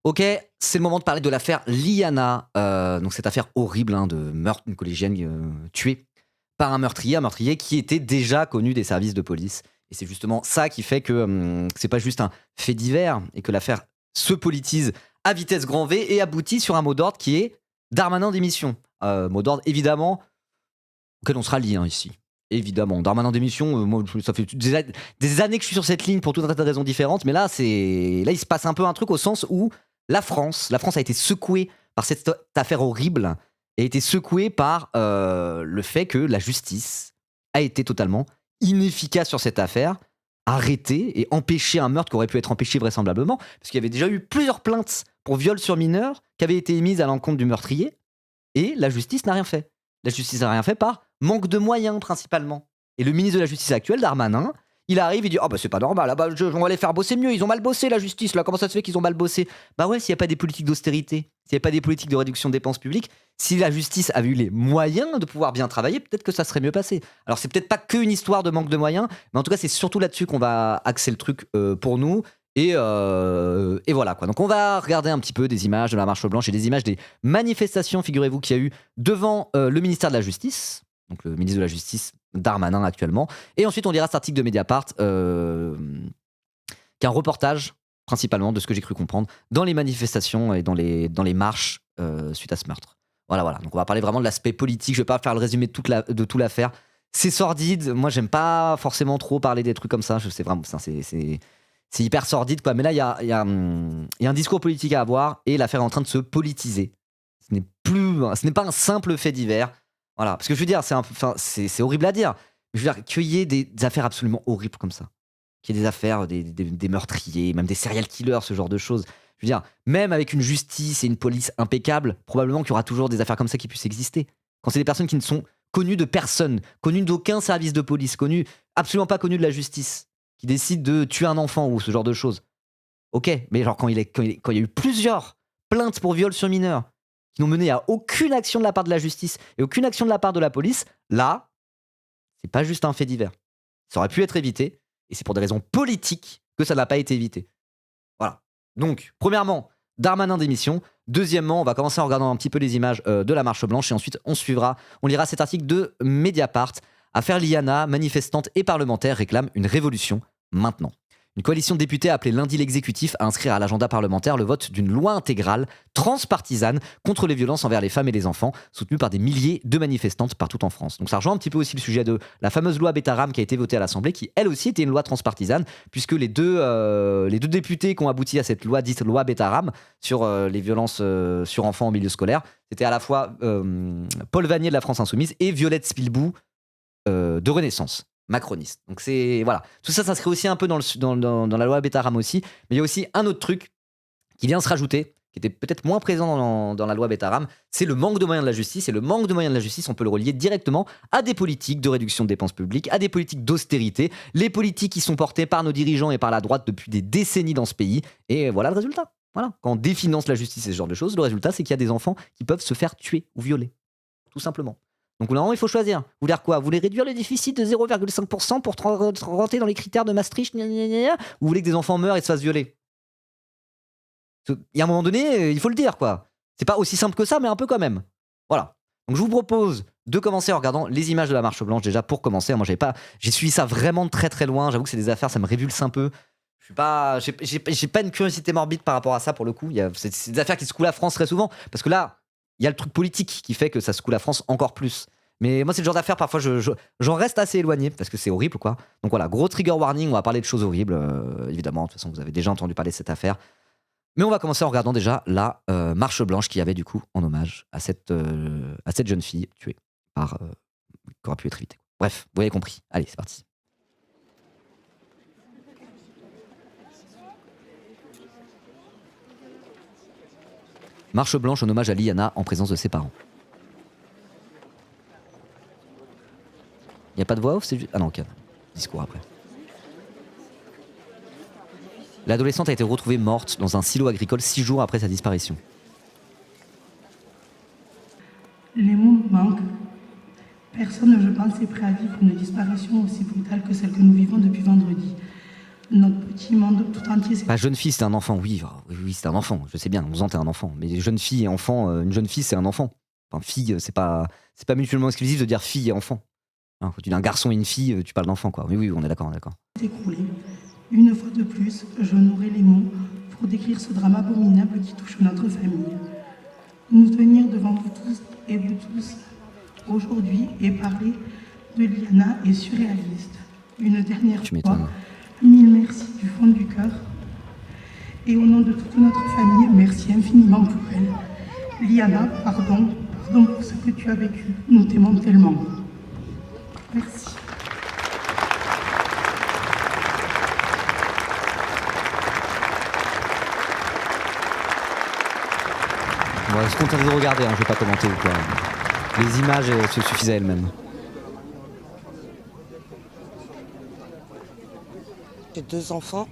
Ok, c'est le moment de parler de l'affaire Liana. Donc cette affaire horrible de meurtre d'une collégienne tuée par un meurtrier qui était déjà connu des services de police. Et c'est justement ça qui fait que c'est pas juste un fait divers et que l'affaire se politise à vitesse grand V et aboutit sur un mot d'ordre qui est Darmanin démission. Mot d'ordre évidemment auquel on se rallie ici. Évidemment, Darmanin démission, moi ça fait des années que je suis sur cette ligne pour tout un tas de raisons différentes, mais là il se passe un peu un truc au sens où la France a été secouée par cette affaire horrible et a été secouée par le fait que la justice a été totalement inefficace sur cette affaire, arrêter et empêcher un meurtre qui aurait pu être empêché vraisemblablement, parce qu'il y avait déjà eu plusieurs plaintes pour viol sur mineur qui avaient été émises à l'encontre du meurtrier, et la justice n'a rien fait. La justice n'a rien fait par manque de moyens principalement. Et le ministre de la Justice actuel, Darmanin, il arrive, il dit « Ah bah c'est pas normal, on va les faire bosser mieux, ils ont mal bossé la justice, là, comment ça se fait qu'ils ont mal bossé ?» Bah ouais, s'il n'y a pas des politiques d'austérité, s'il n'y a pas des politiques de réduction de dépenses publiques, si la justice avait eu les moyens de pouvoir bien travailler, peut-être que ça serait mieux passé. Alors c'est peut-être pas qu'une histoire de manque de moyens, mais en tout cas c'est surtout là-dessus qu'on va axer le truc pour nous. Et voilà quoi. Donc on va regarder un petit peu des images de la marche blanche et des images des manifestations, figurez-vous, qu'il y a eu devant le ministère de la Justice, donc le ministre de la Justice Darmanin actuellement. Et ensuite on lira cet article de Mediapart qui est un reportage principalement de ce que j'ai cru comprendre dans les manifestations et dans les marches suite à ce meurtre. Voilà. Donc on va parler vraiment de l'aspect politique. Je vais pas faire le résumé de toute l'affaire. C'est sordide. Moi j'aime pas forcément trop parler des trucs comme ça. Je sais vraiment, c'est hyper sordide, quoi. Mais là, il y a un discours politique à avoir et l'affaire est en train de se politiser. Ce n'est pas un simple fait divers. Voilà. Parce que je veux dire, c'est horrible à dire. Je veux dire, qu'il y ait des affaires absolument horribles comme ça. Qu'il y ait des affaires, des meurtriers, même des serial killers, ce genre de choses. Je veux dire, même avec une justice et une police impeccable, probablement qu'il y aura toujours des affaires comme ça qui puissent exister. Quand c'est des personnes qui ne sont connues de personne, connues d'aucun service de police, absolument pas connues de la justice, qui décide de tuer un enfant ou ce genre de choses. Ok, mais genre quand il y a eu plusieurs plaintes pour viol sur mineurs qui n'ont mené à aucune action de la part de la justice et aucune action de la part de la police, là, c'est pas juste un fait divers. Ça aurait pu être évité et c'est pour des raisons politiques que ça n'a pas été évité. Voilà. Donc, premièrement, Darmanin démission. Deuxièmement, on va commencer en regardant un petit peu les images de la marche blanche et ensuite on lira cet article de Mediapart. Affaire Liana, manifestantes et parlementaires réclament une révolution maintenant. Une coalition de députés a appelé lundi l'exécutif à inscrire à l'agenda parlementaire le vote d'une loi intégrale, transpartisane, contre les violences envers les femmes et les enfants, soutenue par des milliers de manifestantes partout en France. Donc ça rejoint un petit peu aussi le sujet de la fameuse loi Betaram qui a été votée à l'Assemblée, qui elle aussi était une loi transpartisane, puisque les deux députés qui ont abouti à cette loi dite loi Betaram sur les violences sur enfants en milieu scolaire, c'était à la fois Paul Vannier de la France Insoumise et Violette Spilbou de Renaissance, macroniste. Donc c'est voilà, tout ça s'inscrit aussi un peu dans la loi Betaram aussi, mais il y a aussi un autre truc qui vient se rajouter, qui était peut-être moins présent dans la loi Betaram, c'est le manque de moyens de la justice. Et le manque de moyens de la justice, on peut le relier directement à des politiques de réduction de dépenses publiques, à des politiques d'austérité, les politiques qui sont portées par nos dirigeants et par la droite depuis des décennies dans ce pays. Et voilà le résultat. Voilà. Quand on définance la justice et ce genre de choses, le résultat, c'est qu'il y a des enfants qui peuvent se faire tuer ou violer. Tout simplement. Donc là, il faut choisir. Vous voulez quoi? Vous voulez réduire le déficit de 0,5% pour rentrer dans les critères de Maastricht, ou vous voulez que des enfants meurent et se fassent violer? Il y a un moment donné, il faut le dire, quoi. C'est pas aussi simple que ça, mais un peu quand même. Voilà. Donc je vous propose de commencer en regardant les images de la marche blanche déjà pour commencer. Moi, j'ai suivi ça vraiment de très très loin. J'avoue que c'est des affaires, ça me révulse un peu. J'ai pas une curiosité morbide par rapport à ça pour le coup. C'est des affaires qui secouent la France très souvent parce que là, il y a le truc politique qui fait que ça secoue la France encore plus. Mais moi, c'est le genre d'affaires, parfois, j'en reste assez éloigné parce que c'est horrible, quoi. Donc voilà, gros trigger warning, on va parler de choses horribles, évidemment. De toute façon, vous avez déjà entendu parler de cette affaire. Mais on va commencer en regardant déjà la marche blanche qu'il y avait du coup en hommage à cette jeune fille tuée par qui aurait pu être évitée. Bref, vous avez compris. Allez, c'est parti. Marche blanche en hommage à Liana en présence de ses parents. Il n'y a pas de voix off, c'est juste... Ah non, ok. Discours après. L'adolescente a été retrouvée morte dans un silo agricole 6 jours après sa disparition. Les mots manquent. Personne, je pense, n'est prêt à vivre une disparition aussi brutale que celle que nous vivons depuis vendredi. notre petit monde tout entier s'est Bah, jeune fille, c'est un enfant, oui, oui, c'est un enfant, je sais bien, 11 ans, t'es un enfant. Mais jeune fille et enfant, une jeune fille, c'est un enfant. Enfin, fille, c'est pas mutuellement exclusif de dire fille et enfant. Hein, quand tu dis un garçon et une fille, tu parles d'enfant, quoi. Oui, oui, on est d'accord, on est d'accord. écroulé. Une fois de plus, je n'aurai les mots pour décrire ce drame abominable qui touche notre famille. Nous tenir devant vous tous et vous tous aujourd'hui et parler de Liana est surréaliste. Une dernière Tu fois, m'étonnes. mille merci du fond du cœur. Et au nom de toute notre famille, merci infiniment pour elle. Liana, pardon pour ce que tu as vécu. Nous t'aimons tellement. Merci. On va se contenter de regarder, hein, je vais pas commenter ou quoi. Les images se suffisent à elles-mêmes. J'ai 2 enfants,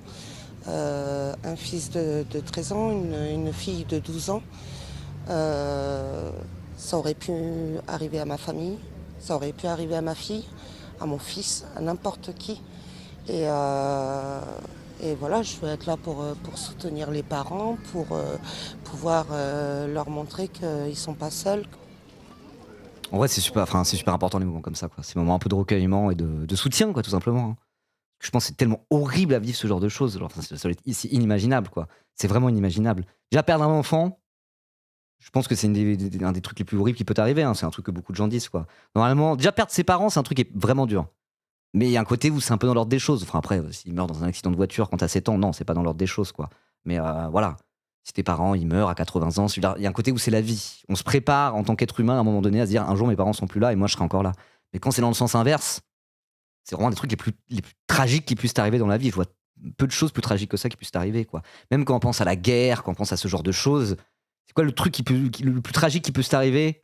un fils de 13 ans, une fille de 12 ans. Ça aurait pu arriver à ma famille, ça aurait pu arriver à ma fille, à mon fils, à n'importe qui. Et voilà, je veux être là pour soutenir les parents, pour pouvoir leur montrer qu'ils ne sont pas seuls. En vrai, c'est super important les moments comme ça, quoi. Ces moments un peu de recueillement et de soutien, quoi, tout simplement. Hein. Je pense que c'est tellement horrible à vivre ce genre de choses. Genre, ça doit être c'est inimaginable, quoi. C'est vraiment inimaginable. Déjà, perdre un enfant, je pense que c'est un des trucs les plus horribles qui peut t'arriver. Hein. C'est un truc que beaucoup de gens disent, quoi. Normalement, déjà, perdre ses parents, c'est un truc qui est vraiment dur. Mais il y a un côté où c'est un peu dans l'ordre des choses. Enfin, après, s'il meurt dans un accident de voiture quand t'as 7 ans, non, c'est pas dans l'ordre des choses, quoi. Mais voilà. Si tes parents, ils meurent à 80 ans, il y a un côté où c'est la vie. On se prépare en tant qu'être humain à un moment donné à se dire un jour mes parents sont plus là et moi je serai encore là. Mais quand c'est dans le sens inverse, c'est vraiment des trucs les plus tragiques qui puissent t'arriver dans la vie. Je vois peu de choses plus tragiques que ça qui puissent t'arriver, quoi. Même quand on pense à la guerre, quand on pense à ce genre de choses, c'est quoi le truc le plus tragique qui peut t'arriver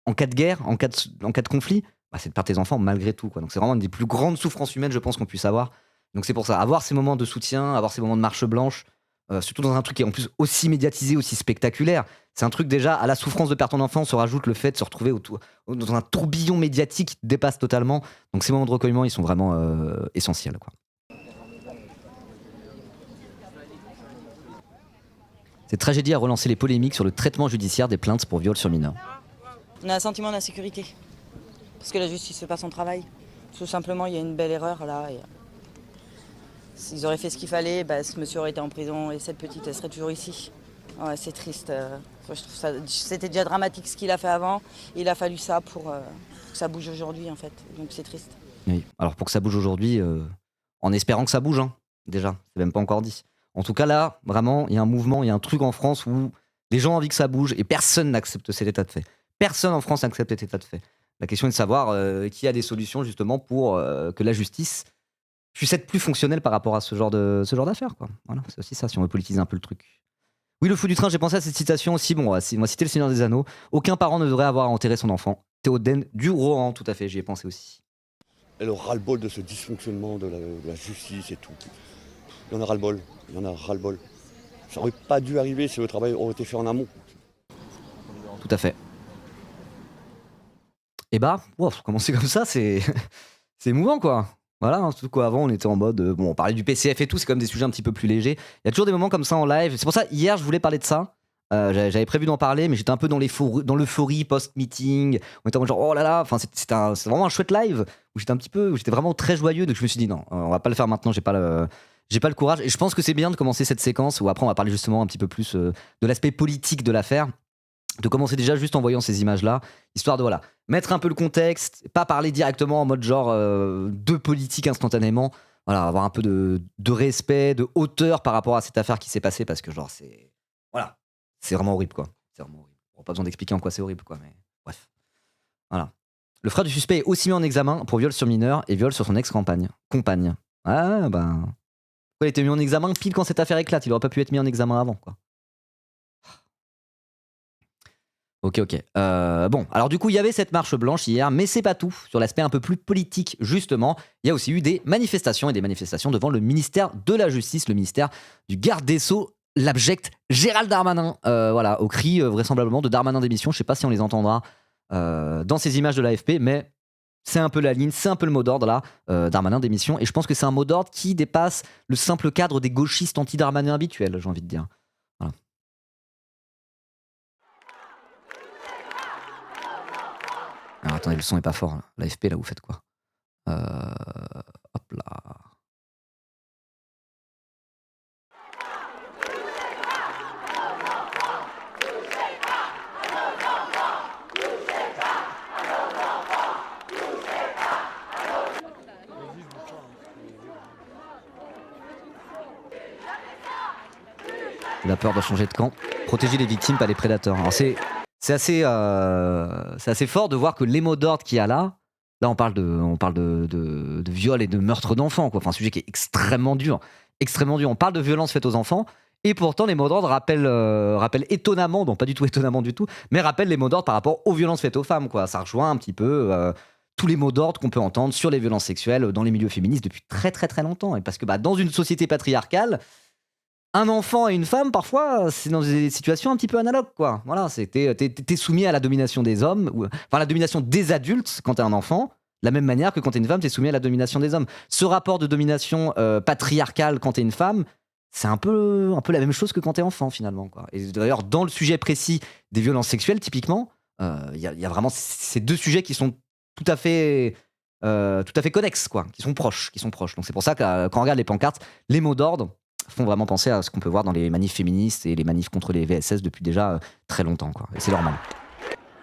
en cas de guerre, en cas de conflit? Bah, c'est de perdre tes enfants malgré tout, quoi. Donc c'est vraiment une des plus grandes souffrances humaines, je pense, qu'on puisse avoir. Donc c'est pour ça, avoir ces moments de soutien, avoir ces moments de marche blanche, surtout dans un truc qui est en plus aussi médiatisé, aussi spectaculaire. C'est un truc déjà, à la souffrance de perdre ton enfant se rajoute le fait de se retrouver dans un tourbillon médiatique qui te dépasse totalement. Donc ces moments de recueillement, ils sont vraiment essentiels, quoi. Cette tragédie a relancé les polémiques sur le traitement judiciaire des plaintes pour viol sur mineurs. On a un sentiment d'insécurité. Parce que la justice ne fait pas son travail. Tout simplement, il y a une belle erreur là. Et s'ils auraient fait ce qu'il fallait, bah, ce monsieur aurait été en prison et cette petite, elle serait toujours ici. Ouais, c'est triste. Je trouve ça, c'était déjà dramatique ce qu'il a fait avant. Il a fallu ça pour que ça bouge aujourd'hui, en fait. Donc c'est triste. Oui. Alors pour que ça bouge aujourd'hui, en espérant que ça bouge, hein, déjà, c'est même pas encore dit. En tout cas là, vraiment, il y a un mouvement, il y a un truc en France où les gens ont envie que ça bouge et personne n'accepte cet état de fait. Personne en France n'accepte cet état de fait. La question est de savoir qui a des solutions justement pour que la justice puisse être plus fonctionnelle par rapport à ce genre d'affaires, quoi. Voilà, c'est aussi ça, si on veut politiser un peu le truc. Oui, le fou du train, j'ai pensé à cette citation aussi. Bon, on va citer le Seigneur des Anneaux. Aucun parent ne devrait avoir à enterrer son enfant. Théoden du Rohan, tout à fait, j'y ai pensé aussi. Et le ras-le-bol de ce dysfonctionnement de la justice et tout. Il y en a ras-le-bol, il y en a ras-le-bol. Ça aurait pas dû arriver si le travail aurait été fait en amont. Tout à fait. Et bah, wow, commencer comme ça, c'est émouvant, quoi. Voilà, hein, surtout qu'avant, on était en mode. Bon, on parlait du PCF et tout, c'est comme des sujets un petit peu plus légers. Il y a toujours des moments comme ça en live. C'est pour ça, hier, je voulais parler de ça. J'avais prévu d'en parler, mais j'étais un peu dans l'euphorie post-meeting. On était en mode genre, oh là là, enfin, c'est vraiment un chouette live où j'étais vraiment très joyeux. Donc je me suis dit, non, on va pas le faire maintenant, j'ai pas le courage. Et je pense que c'est bien de commencer cette séquence où après, on va parler justement un petit peu plus de l'aspect politique de l'affaire. De commencer déjà juste en voyant ces images-là, histoire de mettre un peu le contexte, pas parler directement en mode genre de politique instantanément, voilà, avoir un peu de respect, de hauteur par rapport à cette affaire qui s'est passée, parce que genre c'est vraiment horrible, quoi. C'est vraiment horrible. Bon, pas besoin d'expliquer en quoi c'est horrible, quoi, mais bref. Voilà. Le frère du suspect est aussi mis en examen pour viol sur mineur et viol sur son ex-compagne. Ah ben, pourquoi il a été mis en examen pile quand cette affaire éclate? Il aurait pas pu être mis en examen avant, quoi. Ok. Bon, alors du coup, il y avait cette marche blanche hier, mais c'est pas tout. Sur l'aspect un peu plus politique, justement, il y a aussi eu des manifestations devant le ministère de la Justice, le ministère du garde des Sceaux, l'abject Gérald Darmanin. Voilà, au cri vraisemblablement de Darmanin démission. Je sais pas si on les entendra dans ces images de l'AFP, mais C'est un peu la ligne, c'est un peu le mot d'ordre là, Darmanin démission. Et je pense que c'est un mot d'ordre qui dépasse le simple cadre des gauchistes anti-Darmanin habituels, j'ai envie de dire. Voilà. Alors attendez, le son est pas fort. Là. L'AFP, là, vous faites quoi? Hop là. La peur doit changer de camp. Protéger les victimes, pas les prédateurs. Alors c'est assez fort de voir que les mots d'ordre qu'il y a là on parle de viol et de meurtre d'enfants, quoi. Enfin, un sujet qui est extrêmement dur. Extrêmement dur. On parle de violences faites aux enfants. Et pourtant, les mots d'ordre rappellent étonnamment, non pas du tout étonnamment du tout, mais rappellent les mots d'ordre par rapport aux violences faites aux femmes, quoi. Ça rejoint un petit peu tous les mots d'ordre qu'on peut entendre sur les violences sexuelles dans les milieux féministes depuis très très très longtemps. Et parce que dans une société patriarcale, un enfant et une femme, parfois, c'est dans des situations un petit peu analogues, quoi. Voilà, t'es soumis à la domination des hommes, enfin la domination des adultes quand t'es un enfant, de la même manière que quand t'es une femme, t'es soumis à la domination des hommes. Ce rapport de domination patriarcale quand t'es une femme, c'est un peu la même chose que quand t'es enfant, finalement, quoi. Et d'ailleurs, dans le sujet précis des violences sexuelles, typiquement, il y a vraiment ces deux sujets qui sont tout à fait connexes, quoi, qui sont proches. Donc c'est pour ça que quand on regarde les pancartes, les mots d'ordre font vraiment penser à ce qu'on peut voir dans les manifs féministes et les manifs contre les VSS depuis déjà très longtemps, quoi. Et c'est normal.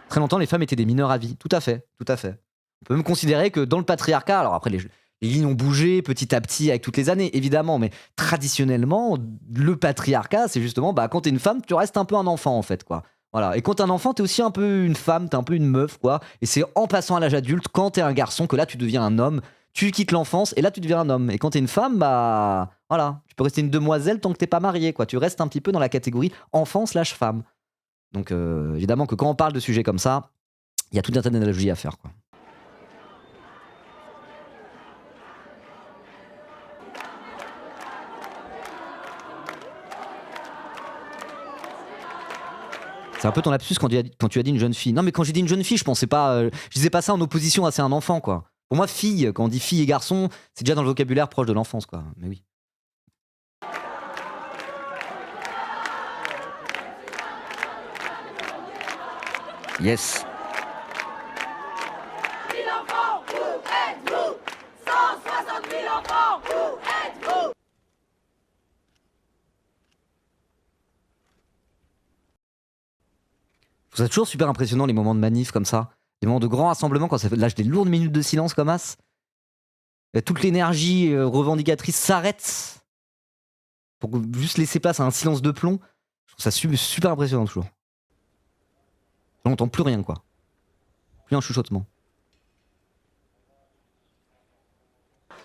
Très longtemps, les femmes étaient des mineurs à vie. Tout à fait. On peut même considérer que dans le patriarcat, alors après les lignes ont bougé petit à petit avec toutes les années, évidemment, mais traditionnellement, le patriarcat, c'est justement, quand t'es une femme, tu restes un peu un enfant, en fait, quoi. Voilà. Et quand t'es un enfant, t'es aussi un peu une femme, t'es un peu une meuf, quoi. Et c'est en passant à l'âge adulte, quand t'es un garçon, que là, tu deviens un homme. Tu quittes l'enfance et là tu deviens un homme. Et quand t'es une femme, voilà, tu peux rester une demoiselle tant que t'es pas mariée, quoi. Tu restes un petit peu dans la catégorie enfant/femme. Donc évidemment que quand on parle de sujets comme ça, il y a tout un tas d'analogies à faire, quoi. C'est un peu ton lapsus quand tu as dit une jeune fille. Non, mais quand j'ai dit une jeune fille, je pensais pas, je disais pas ça en opposition à c'est un enfant, quoi. Pour moi, fille, quand on dit fille et garçon, c'est déjà dans le vocabulaire proche de l'enfance, quoi. Mais oui. Yes. 1000 enfants, où êtes-vous? 160 000 enfants, où êtes-vous? Je trouve ça toujours super impressionnant les moments de manif comme ça. Des moments de grands rassemblements quand ça lâche des lourdes minutes de silence comme as. Et toute l'énergie revendicatrice s'arrête pour juste laisser place à un silence de plomb. Je trouve ça super impressionnant toujours. On n'entend plus rien, quoi. Plus un chuchotement.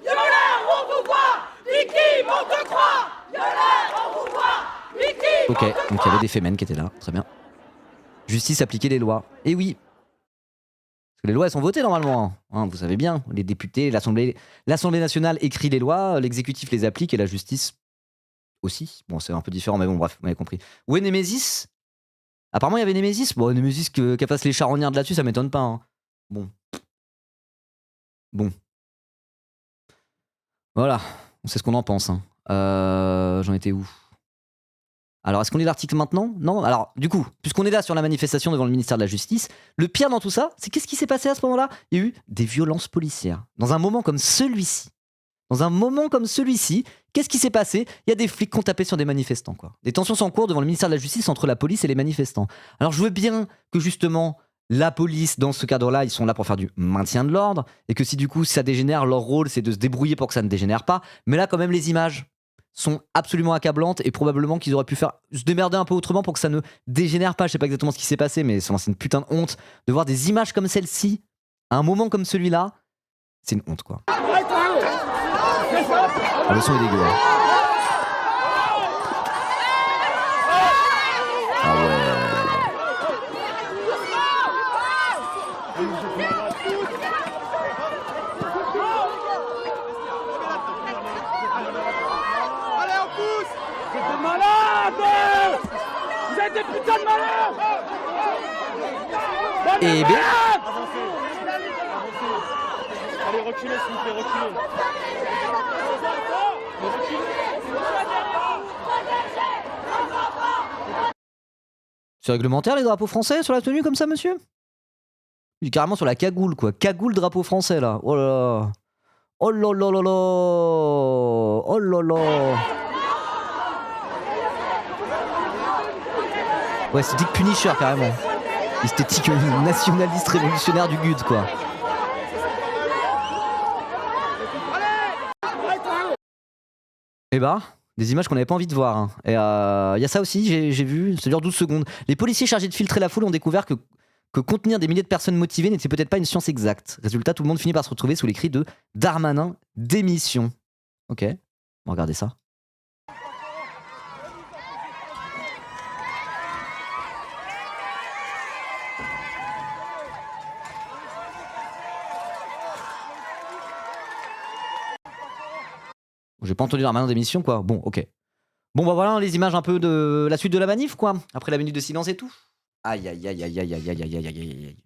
Violeur, on vous voit! Victime, on te croit! Violeur, on vous voit! Victime, Ok, donc il y avait des fémènes qui étaient là, très bien. Justice, appliquer les lois. Et oui. Parce que les lois, elles sont votées normalement. Hein, vous savez bien, les députés, l'Assemblée nationale écrit les lois, l'exécutif les applique et la justice aussi. Bon, c'est un peu différent, mais bon, bref, vous m'avez compris. Où est Némésis? Apparemment, il y avait Némésis. Bon, Némésis qu'elle fasse les charognards là-dessus, ça m'étonne pas. Hein. Bon. Voilà, on sait ce qu'on en pense. Hein. J'en étais où? Alors, est-ce qu'on lit l'article maintenant? Non. Alors, du coup, puisqu'on est là sur la manifestation devant le ministère de la Justice, le pire dans tout ça, c'est qu'est-ce qui s'est passé à ce moment-là? Il y a eu des violences policières. Dans un moment comme celui-ci, qu'est-ce qui s'est passé? Il y a des flics qui ont tapé sur des manifestants, quoi. Des tensions sont en cours devant le ministère de la Justice entre la police et les manifestants. Alors, je veux bien que justement, la police, dans ce cadre-là, ils sont là pour faire du maintien de l'ordre, et que si du coup ça dégénère, leur rôle, c'est de se débrouiller pour que ça ne dégénère pas. Mais là, quand même, les images sont absolument accablantes et probablement qu'ils auraient pu se démerder un peu autrement pour que ça ne dégénère pas. Je sais pas exactement ce qui s'est passé, mais c'est une putain de honte de voir des images comme celle-ci à un moment comme celui-là. C'est une honte, quoi. Le son est dégueu. Hein. Ah ouais. Allez, on pousse! Vous êtes des malades! Vous êtes des putains de malades! Eh bien, Allez, reculez, s'il vous plaît, reculez. C'est réglementaire les drapeaux français sur la tenue comme ça, monsieur? Il est carrément sur la cagoule, quoi. Cagoule drapeau français, là. Oh là là. Oh là là là là. Oh là là. Ouais, c'est Dick Punisher, carrément. Esthétique nationaliste révolutionnaire du GUD, quoi. Eh bah, des images qu'on n'avait pas envie de voir. Hein. Et il y a ça aussi, j'ai vu, ça dure 12 secondes. Les policiers chargés de filtrer la foule ont découvert que contenir des milliers de personnes motivées n'était peut-être pas une science exacte. Résultat, tout le monde finit par se retrouver sous les cris de Darmanin, démission. Ok, on va regarder ça. J'ai pas entendu Darmanin démission, quoi. Bon, ok. Bon, bah voilà les images un peu de la suite de la manif, quoi. Après la minute de silence et tout. Aïe, aïe, aïe, aïe, aïe, aïe, aïe, aïe, aïe, aïe, aïe.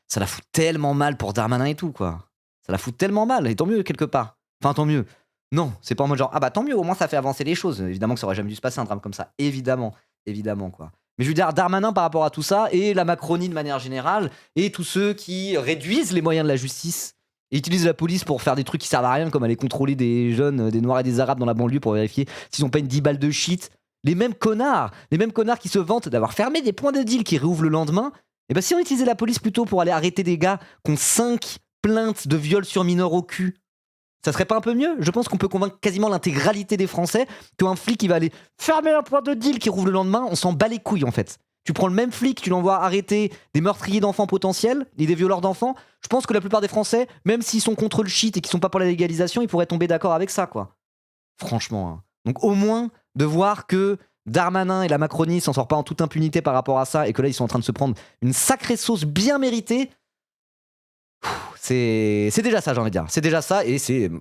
Ça la fout tellement mal pour Darmanin et tout, quoi. Ça la fout tellement mal. Et tant mieux, quelque part. Enfin, tant mieux. Non, c'est pas en mode genre, ah bah tant mieux, au moins ça fait avancer les choses. Évidemment que ça aurait jamais dû se passer un drame comme ça. Évidemment, évidemment, quoi. Mais je veux dire, Darmanin par rapport à tout ça, et la Macronie de manière générale, et tous ceux qui réduisent les moyens de la justice, et utilisent la police pour faire des trucs qui servent à rien, comme aller contrôler des jeunes, des noirs et des arabes dans la banlieue pour vérifier s'ils ont pas une 10 balles de shit. Les mêmes connards qui se vantent d'avoir fermé des points de deal qui réouvrent le lendemain, et ben si on utilisait la police plutôt pour aller arrêter des gars qui ont 5 plaintes de viol sur mineurs au cul, ça serait pas un peu mieux? Je pense qu'on peut convaincre quasiment l'intégralité des Français qu'un flic qui va aller fermer un point de deal qui rouvre le lendemain, on s'en bat les couilles en fait. Tu prends le même flic, tu l'envoies arrêter des meurtriers d'enfants potentiels et des violeurs d'enfants. Je pense que la plupart des Français, même s'ils sont contre le shit et qu'ils sont pas pour la légalisation, ils pourraient tomber d'accord avec ça, quoi. Franchement. Hein. Donc au moins, de voir que Darmanin et la Macronie s'en sortent pas en toute impunité par rapport à ça et que là, ils sont en train de se prendre une sacrée sauce bien méritée, c'est déjà ça, j'ai envie de dire. C'est déjà ça et c'est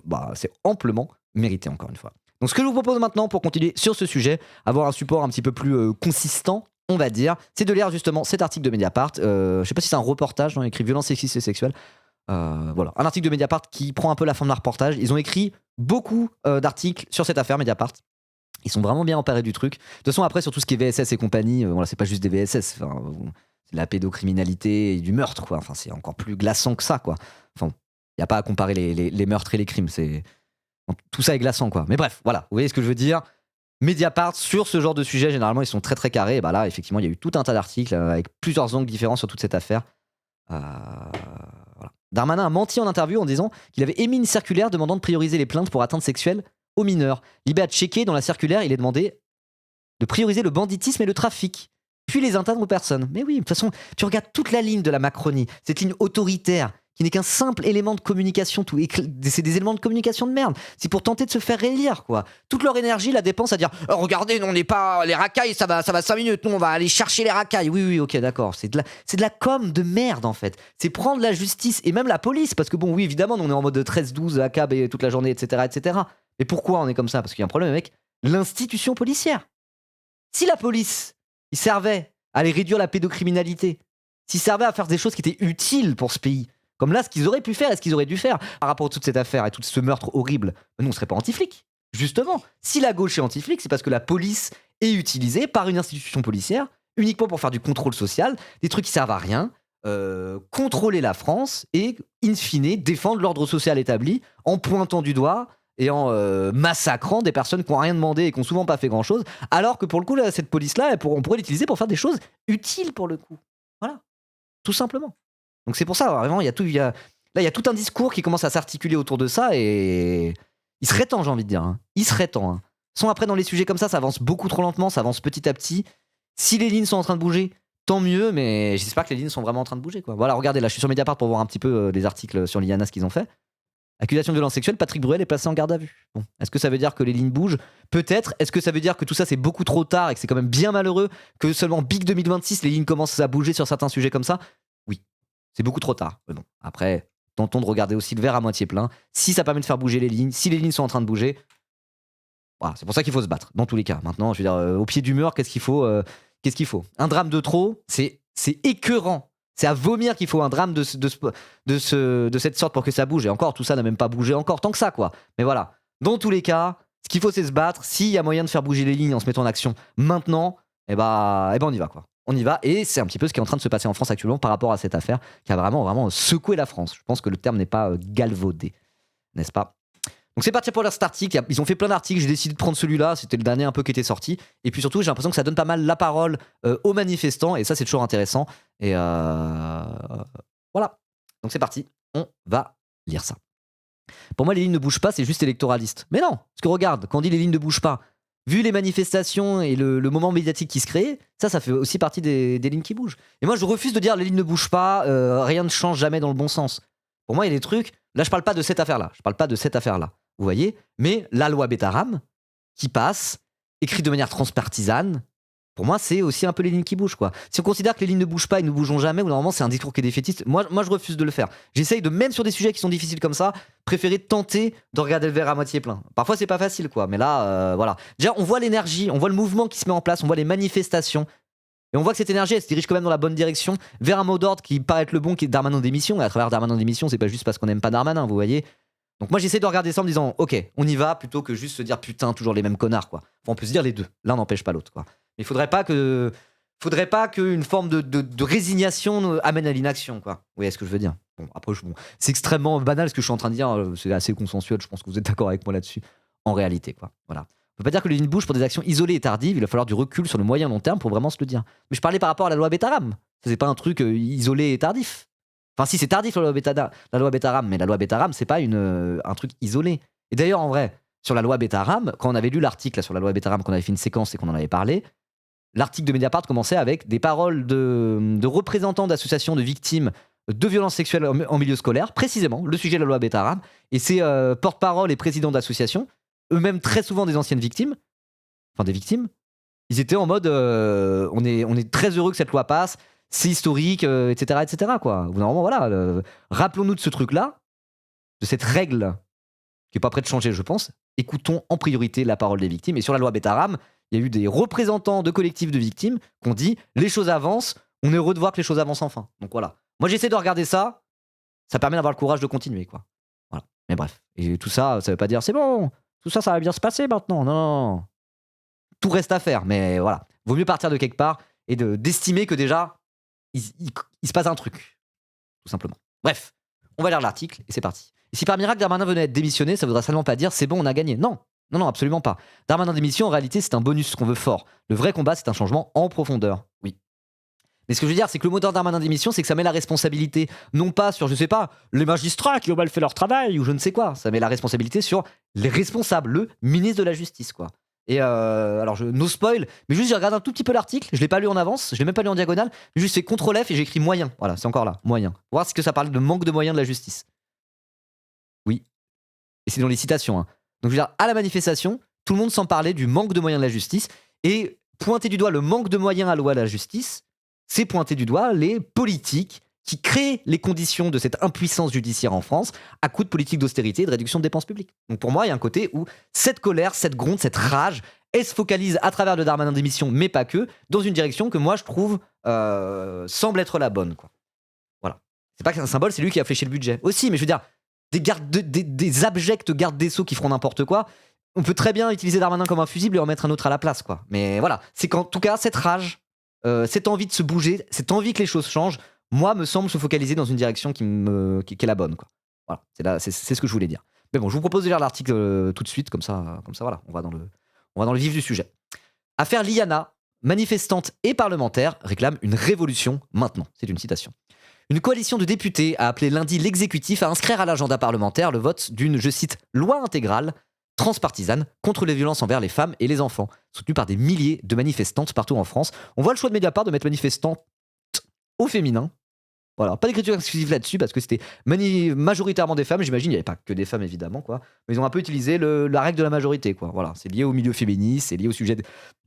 amplement mérité, encore une fois. Donc ce que je vous propose maintenant pour continuer sur ce sujet, avoir un support un petit peu plus consistant, on va dire, c'est de lire justement cet article de Mediapart. Je sais pas si c'est un reportage, écrit violence sexiste et sexuelle. Voilà, un article de Mediapart qui prend un peu la forme d'un reportage. Ils ont écrit beaucoup d'articles sur cette affaire Mediapart. Ils sont vraiment bien emparés du truc. De toute façon, après, sur tout ce qui est VSS et compagnie, voilà, c'est pas juste des VSS. Enfin, c'est de la pédocriminalité et du meurtre, quoi. Enfin, c'est encore plus glaçant que ça, quoi. Enfin, il n'y a pas à comparer les meurtres et les crimes. Tout ça est glaçant, quoi. Mais bref, voilà, vous voyez ce que je veux dire. Mediapart, sur ce genre de sujet, généralement, ils sont très très carrés. Et bah là, effectivement, il y a eu tout un tas d'articles avec plusieurs angles différents sur toute cette affaire. Voilà. Darmanin a menti en interview en disant qu'il avait émis une circulaire demandant de prioriser les plaintes pour atteinte sexuelle aux mineurs. Libé a checké dans la circulaire, il est demandé de prioriser le banditisme et le trafic, puis les atteintes aux personnes. Mais oui, de toute façon, tu regardes toute la ligne de la Macronie, cette ligne autoritaire, qui n'est qu'un simple élément de communication, c'est des éléments de communication de merde. C'est pour tenter de se faire réélire, quoi. Toute leur énergie la dépensent à dire oh, regardez, nous on n'est pas les racailles, ça va 5 minutes, nous on va aller chercher les racailles. Oui, ok, d'accord. C'est de la com de merde en fait. C'est prendre la justice et même la police, parce que bon, oui, évidemment, nous, on est en mode 13-12 à cab et toute la journée, etc. Mais pourquoi on est comme ça? Parce qu'il y a un problème avec l'institution policière. Si la police, il servait à aller réduire la pédocriminalité, s'il servait à faire des choses qui étaient utiles pour ce pays, comme là, ce qu'ils auraient pu faire et ce qu'ils auraient dû faire par rapport à toute cette affaire et tout ce meurtre horrible, nous, on serait pas anti-flics. Justement, si la gauche est anti-flic, c'est parce que la police est utilisée par une institution policière uniquement pour faire du contrôle social, des trucs qui servent à rien, contrôler la France et, in fine, défendre l'ordre social établi en pointant du doigt et en massacrant des personnes qui n'ont rien demandé et qui n'ont souvent pas fait grand-chose, alors que pour le coup, là, cette police-là, on pourrait l'utiliser pour faire des choses utiles pour le coup. Voilà, tout simplement. Donc c'est pour ça, vraiment, il y a tout un discours qui commence à s'articuler autour de ça et il serait temps, j'ai envie de dire. Hein. Il serait temps. Hein. Sans après, dans les sujets comme ça avance beaucoup trop lentement, ça avance petit à petit. Si les lignes sont en train de bouger, tant mieux, mais j'espère que les lignes sont vraiment en train de bouger, quoi. Voilà, regardez, là, je suis sur Mediapart pour voir un petit peu des articles sur l'IANA, ce qu'ils ont fait. Accusation de violence sexuelle, Patrick Bruel est placé en garde à vue. Bon, est-ce que ça veut dire que les lignes bougent? Peut-être. Est-ce que ça veut dire que tout ça c'est beaucoup trop tard et que c'est quand même bien malheureux que seulement Big 2026 les lignes commencent à bouger sur certains sujets comme ça? Oui. C'est beaucoup trop tard. Mais bon, après, tentons de regarder aussi le verre à moitié plein. Si ça permet de faire bouger les lignes, si les lignes sont en train de bouger, voilà, c'est pour ça qu'il faut se battre, dans tous les cas. Maintenant, je veux dire, au pied du mur, qu'est-ce qu'il faut? Un drame de trop, c'est écœurant C'est à vomir qu'il faut un drame de cette sorte pour que ça bouge. Et encore, tout ça n'a même pas bougé encore tant que ça, quoi. Mais voilà. Dans tous les cas, ce qu'il faut, c'est se battre. S'il y a moyen de faire bouger les lignes en se mettant en action maintenant, on y va, quoi. On y va. Et c'est un petit peu ce qui est en train de se passer en France actuellement par rapport à cette affaire qui a vraiment secoué la France. Je pense que le terme n'est pas galvaudé, n'est-ce pas? Donc c'est parti pour leur article. Ils ont fait plein d'articles. J'ai décidé de prendre celui-là. C'était le dernier un peu qui était sorti. Et puis surtout, j'ai l'impression que ça donne pas mal la parole aux manifestants. Et ça, c'est toujours intéressant. Et voilà. Donc c'est parti. On va lire ça. Pour moi, les lignes ne bougent pas, c'est juste électoraliste. Mais non, parce que regarde, quand on dit les lignes ne bougent pas, vu les manifestations et le moment médiatique qui se crée, ça fait aussi partie des lignes qui bougent. Et moi, je refuse de dire les lignes ne bougent pas, rien ne change jamais dans le bon sens. Pour moi, il y a des trucs. Là, je parle pas de cette affaire-là. Vous voyez? Mais la loi Bétaram, qui passe, écrite de manière transpartisane, pour moi, c'est aussi un peu les lignes qui bougent, quoi. Si on considère que les lignes ne bougent pas et ne bougeront jamais, ou normalement c'est un discours qui est défaitiste, moi je refuse de le faire. J'essaye de, même sur des sujets qui sont difficiles comme ça, préférer tenter de regarder le verre à moitié plein. Parfois c'est pas facile, quoi, mais là, voilà. Déjà, on voit l'énergie, on voit le mouvement qui se met en place, on voit les manifestations, et on voit que cette énergie, elle se dirige quand même dans la bonne direction, vers un mot d'ordre qui paraît être le bon, qui est Darmanin d'émission, et à travers Darmanin d'émission, c'est pas juste parce qu'on n'aime pas Darmanin, vous voyez. Donc moi j'essaie de regarder ça en me disant, ok, on y va, plutôt que juste se dire, putain, toujours les mêmes connards, quoi. Enfin, on peut se dire les deux, l'un n'empêche pas l'autre, quoi. Mais il faudrait pas qu'une forme de résignation amène à l'inaction, quoi. Vous voyez ce que je veux dire? Bon, après, c'est extrêmement banal ce que je suis en train de dire, c'est assez consensuel, je pense que vous êtes d'accord avec moi là-dessus, en réalité, quoi. Voilà. On peut pas dire que les lignes bougent pour des actions isolées et tardives, il va falloir du recul sur le moyen long terme pour vraiment se le dire. Mais je parlais par rapport à la loi Bétaram, ça c'est pas un truc isolé et tardif. Enfin si, c'est tardif la loi Bétaram, mais la loi Bétaram, c'est pas un truc isolé. Et d'ailleurs, en vrai, sur la loi Bétaram, quand on avait lu l'article là, sur la loi Bétaram, qu'on avait fait une séquence et qu'on en avait parlé, l'article de Mediapart commençait avec des paroles de représentants d'associations de victimes de violences sexuelles en milieu scolaire, précisément, le sujet de la loi Bétaram, et ces porte-parole et présidents d'associations, eux-mêmes très souvent des anciennes victimes, enfin des victimes, ils étaient en mode on est très heureux que cette loi passe, c'est historique, etc., etc., quoi. Normalement, voilà, rappelons-nous de ce truc-là, de cette règle qui n'est pas près de changer, je pense. Écoutons en priorité la parole des victimes. Et sur la loi Bétaram, il y a eu des représentants de collectifs de victimes qui ont dit les choses avancent, on est heureux de voir que les choses avancent enfin. Donc voilà. Moi, j'essaie de regarder ça, ça permet d'avoir le courage de continuer, quoi. Voilà. Mais bref. Et tout ça, ça veut pas dire c'est bon, tout ça, ça va bien se passer maintenant. Non. Tout reste à faire, mais voilà. Vaut mieux partir de quelque part et d'estimer que déjà, il se passe un truc. Tout simplement. Bref, on va lire l'article et c'est parti. Et si par miracle Darmanin venait à être démissionné, ça voudra seulement pas dire c'est bon, on a gagné. Non, absolument pas. Darmanin démission, en réalité, c'est un bonus qu'on veut fort. Le vrai combat, c'est un changement en profondeur. Oui. Mais ce que je veux dire, c'est que le moteur Darmanin démission, c'est que ça met la responsabilité, non pas sur, je sais pas, les magistrats qui ont mal fait leur travail ou je ne sais quoi. Ça met la responsabilité sur les responsables, le ministre de la Justice, quoi. Et alors, no spoil, mais juste j'ai regardé un tout petit peu l'article, je l'ai pas lu en avance, je l'ai même pas lu en diagonale, j'ai juste fait CTRL F et j'ai écrit moyen. Voilà, c'est encore là, moyen. Pour voir ce que ça parle de manque de moyens de la justice. Oui. Et c'est dans les citations, hein. Donc je veux dire, à la manifestation, tout le monde s'en parlait du manque de moyens de la justice, et pointer du doigt le manque de moyens alloués à la justice, c'est pointer du doigt les politiques qui créent les conditions de cette impuissance judiciaire en France à coup de politique d'austérité et de réduction de dépenses publiques. Donc pour moi, il y a un côté où cette colère, cette gronde, cette rage, elle se focalise à travers le Darmanin démission, mais pas que, dans une direction que moi je trouve semble être la bonne, quoi. Voilà. C'est pas qu'un symbole, c'est lui qui a fléché le budget. Aussi, mais je veux dire, des abjects gardes des Sceaux qui feront n'importe quoi, on peut très bien utiliser Darmanin comme un fusible et en mettre un autre à la place, quoi. Mais voilà, c'est qu'en tout cas, cette rage, cette envie de se bouger, cette envie que les choses changent, moi, me semble se focaliser dans une direction qui est la bonne, quoi. Voilà, c'est ce que je voulais dire. Mais bon, je vous propose de lire l'article tout de suite, comme ça, voilà, on va dans le vif du sujet. Affaire Liana, manifestante et parlementaire réclament une révolution maintenant. C'est une citation. Une coalition de députés a appelé lundi l'exécutif à inscrire à l'agenda parlementaire le vote d'une, je cite, loi intégrale transpartisane contre les violences envers les femmes et les enfants, soutenue par des milliers de manifestantes partout en France. On voit le choix de Mediapart de mettre manifestante au féminin. Voilà, pas d'écriture exclusive là-dessus parce que c'était majoritairement des femmes, j'imagine, il n'y avait pas que des femmes évidemment, quoi. Mais ils ont un peu utilisé la règle de la majorité, quoi. Voilà, c'est lié au milieu féministe, c'est lié au sujet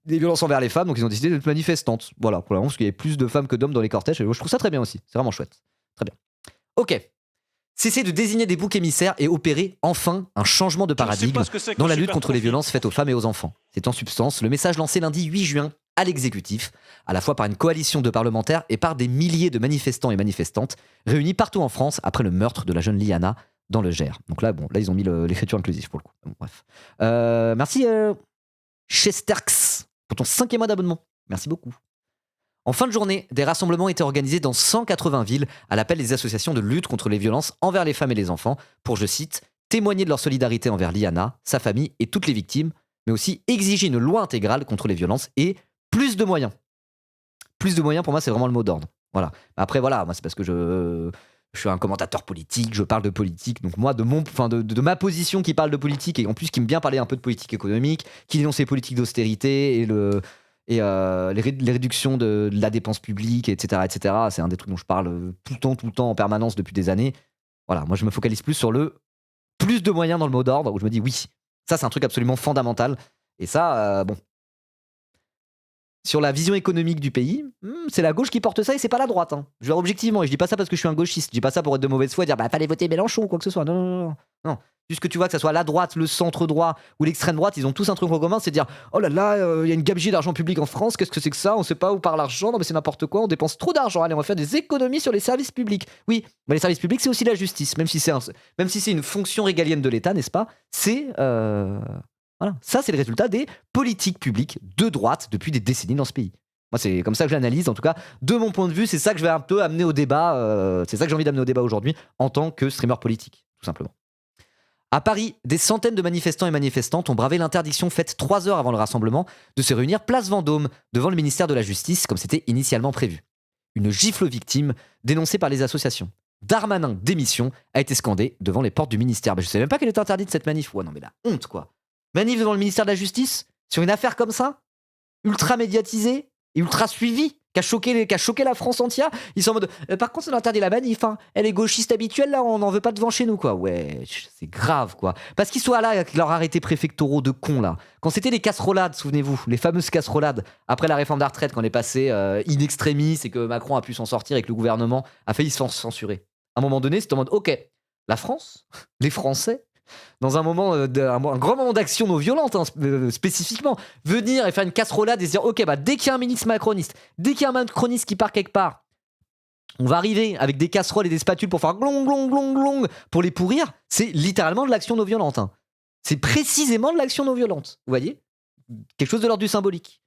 des violences envers les femmes, donc ils ont décidé d'être manifestantes. Voilà, probablement parce qu'il y avait plus de femmes que d'hommes dans les cortèges, et moi, je trouve ça très bien aussi, c'est vraiment chouette. Très bien. Ok. Cesser de désigner des boucs émissaires et opérer enfin un changement de paradigme dans la lutte contre les violences faites aux femmes et aux enfants. C'est en substance le message lancé lundi 8 juin à l'exécutif, à la fois par une coalition de parlementaires et par des milliers de manifestants et manifestantes réunis partout en France après le meurtre de la jeune Liana dans le Gers. Donc là, bon, là ils ont mis l'écriture inclusive pour le coup. Bon, bref. Merci Chesterx pour ton 5e mois d'abonnement. Merci beaucoup. En fin de journée, des rassemblements étaient organisés dans 180 villes à l'appel des associations de lutte contre les violences envers les femmes et les enfants pour, je cite, témoigner de leur solidarité envers Liana, sa famille et toutes les victimes, mais aussi exiger une loi intégrale contre les violences et plus de moyens. Plus de moyens, pour moi, c'est vraiment le mot d'ordre. Voilà. Après, voilà, moi, c'est parce que je suis un commentateur politique, je parle de politique. Donc moi, de ma position qui parle de politique, et en plus qui me bien parler un peu de politique économique, qui dénonce les politiques d'austérité et les réductions de la dépense publique, etc., etc. C'est un des trucs dont je parle tout le temps, en permanence depuis des années. Voilà, moi je me focalise plus sur le plus de moyens dans le mot d'ordre, où je me dis oui, ça c'est un truc absolument fondamental. Et ça, bon. Sur la vision économique du pays, c'est la gauche qui porte ça et c'est pas la droite. Hein. Je veux dire objectivement, et je dis pas ça parce que je suis un gauchiste, je dis pas ça pour être de mauvaise foi et dire bah fallait voter Mélenchon ou quoi que ce soit. Non. Juste que tu vois que ça soit la droite, le centre droit ou l'extrême droite, ils ont tous un truc en commun, c'est de dire oh là là, il y a une gabegie d'argent public en France, qu'est-ce que c'est que ça? On sait pas où part l'argent, non mais c'est n'importe quoi, on dépense trop d'argent, allez on va faire des économies sur les services publics. Oui, mais les services publics c'est aussi la justice, même si c'est une fonction régalienne de l'État, n'est-ce pas? C'est voilà, ça c'est le résultat des politiques publiques de droite depuis des décennies dans ce pays. Moi c'est comme ça que je l'analyse, en tout cas de mon point de vue, c'est ça que je vais un peu amener au débat, c'est ça que j'ai envie d'amener au débat aujourd'hui en tant que streamer politique, tout simplement. À Paris, des centaines de manifestants et manifestantes ont bravé l'interdiction faite 3 heures avant le rassemblement de se réunir place Vendôme devant le ministère de la Justice comme c'était initialement prévu. Une gifle aux victimes dénoncée par les associations. Darmanin démission a été scandé devant les portes du ministère. Je sais même pas qu'elle est interdite cette manif. Ouais non mais la honte quoi. Manif devant le ministère de la Justice sur une affaire comme ça, ultra médiatisée et ultra suivie, qui a choqué la France entière. Ils sont en mode par contre, on a interdit la manif, hein. Elle est gauchiste habituelle, là, on n'en veut pas devant chez nous, quoi. Ouais, c'est grave, quoi. Parce qu'ils soient là avec leurs arrêtés préfectoraux de cons, là. Quand c'était les casserolades, souvenez-vous, les fameuses casserolades, après la réforme de la retraite, quand on est passé in extremis et que Macron a pu s'en sortir et que le gouvernement a failli se censurer. À un moment donné, c'était en mode ok, la France, les Français, dans un moment, un grand moment d'action non violente, hein, spécifiquement, venir et faire une casserolade et se dire ok, bah dès qu'il y a un ministre macroniste, dès qu'il y a un macroniste qui part quelque part, on va arriver avec des casseroles et des spatules pour faire glong glong glong glong pour les pourrir. C'est littéralement de l'action non violente. Hein. C'est précisément de l'action non violente. Vous voyez, quelque chose de l'ordre du symbolique,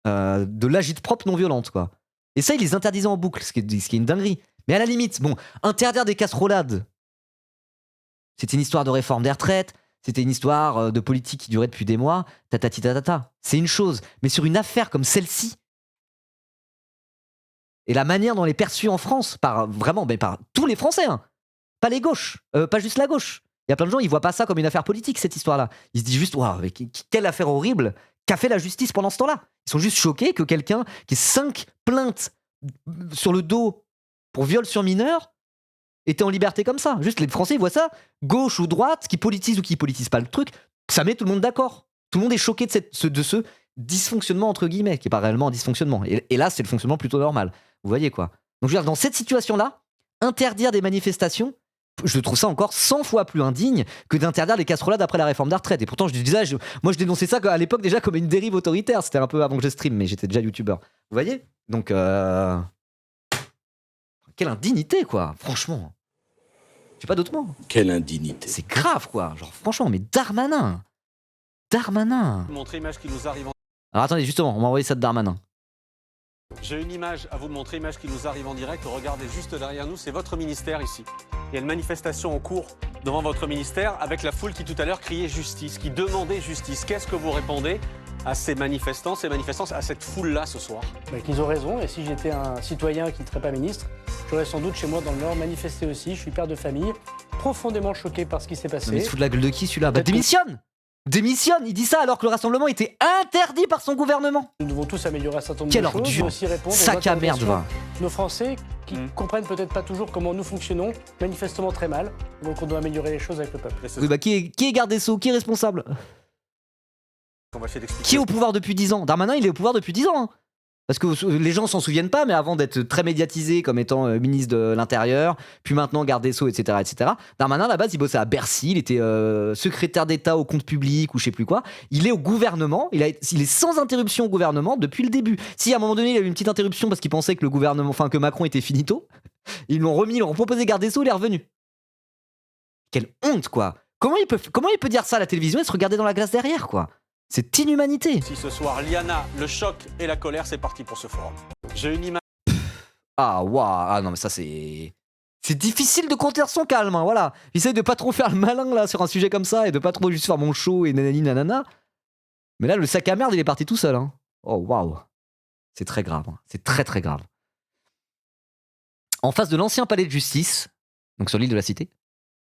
de l'agite-propre non violente, quoi. Et ça, ils les interdisent en boucle, ce qui est une dinguerie. Mais à la limite, bon, interdire des casserolades. C'était une histoire de réforme des retraites, c'était une histoire de politique qui durait depuis des mois, tatati. C'est une chose, mais sur une affaire comme celle-ci, et la manière dont elle est perçue en France, par tous les Français, hein, pas les gauches, pas juste la gauche. Il y a plein de gens, ils voient pas ça comme une affaire politique, cette histoire-là. Ils se disent juste, waouh, quelle affaire horrible qu'a fait la justice pendant ce temps-là. Ils sont juste choqués que quelqu'un qui ait 5 plaintes sur le dos pour viol sur mineur était en liberté comme ça. Juste les Français ils voient ça, gauche ou droite, qui politise ou qui politise pas le truc, ça met tout le monde d'accord. Tout le monde est choqué de ce dysfonctionnement entre guillemets, qui est pas réellement un dysfonctionnement. Et là, c'est le fonctionnement plutôt normal. Vous voyez quoi. Donc je veux dire, dans cette situation-là, interdire des manifestations, je trouve ça encore 100 fois plus indigne que d'interdire les casserolades après la réforme des retraites. Et pourtant, moi je dénonçais ça à l'époque déjà comme une dérive autoritaire. C'était un peu avant que je stream, mais j'étais déjà youtubeur. Vous voyez. Donc quelle indignité, quoi, franchement. J'ai pas d'autres mots. Quelle indignité. C'est grave, quoi. Genre, franchement, mais Darmanin. Montrer l'image qui nous arrive en... Alors attendez, justement, on m'a envoyé ça de Darmanin. J'ai une image à vous montrer, image qui nous arrive en direct. Regardez juste derrière nous, c'est votre ministère ici. Il y a une manifestation en cours devant votre ministère avec la foule qui tout à l'heure criait justice, qui demandait justice. Qu'est-ce que vous répondez à ces manifestants, à cette foule-là ce soir? Qu'ils ont raison, et si j'étais un citoyen qui ne serait pas ministre, j'aurais sans doute chez moi dans le Nord manifesté aussi. Je suis père de famille, profondément choqué par ce qui s'est passé. Mais il se fout de la gueule de qui celui-là? Bah démissionne. Il dit ça alors que le rassemblement était interdit par son gouvernement. Nous devons tous améliorer un certain nombre Quelle de choses. ordure. Aussi répondre Sac à merde, va. Nos Français qui comprennent peut-être pas toujours comment nous fonctionnons, manifestement très mal. Donc on doit améliorer les choses avec le peuple. Oui, bah qui est garde des Sceaux? Qui est responsable? Qui est au pouvoir depuis 10 ans? Darmanin, il est au pouvoir depuis 10 ans. Hein. Parce que les gens s'en souviennent pas, mais avant d'être très médiatisé comme étant ministre de l'Intérieur, puis maintenant garde des Sceaux, etc., Darmanin, à la base, il bossait à Bercy, il était secrétaire d'État au compte public ou je sais plus quoi. Il est au gouvernement, il est sans interruption au gouvernement depuis le début. Si à un moment donné, il y a eu une petite interruption parce qu'il pensait que le gouvernement, enfin que Macron était finito, ils l'ont remis, ils l'ont proposé garde des Sceaux, il est revenu. Quelle honte, quoi. Comment il peut dire ça à la télévision et se regarder dans la glace derrière, quoi. C'est inhumanité. Si ce soir, Liana, le choc et la colère, c'est parti pour ce forum. J'ai une image. Ah, waouh. Ah non, mais ça, c'est difficile de contenir son calme, hein, voilà. J'essaie de pas trop faire le malin, là, sur un sujet comme ça, et de pas trop juste faire mon show et nanani nanana. Mais là, le sac à merde, il est parti tout seul, hein. Oh, waouh. C'est très grave, hein. C'est très, très grave. En face de l'ancien palais de justice, donc sur l'île de la Cité,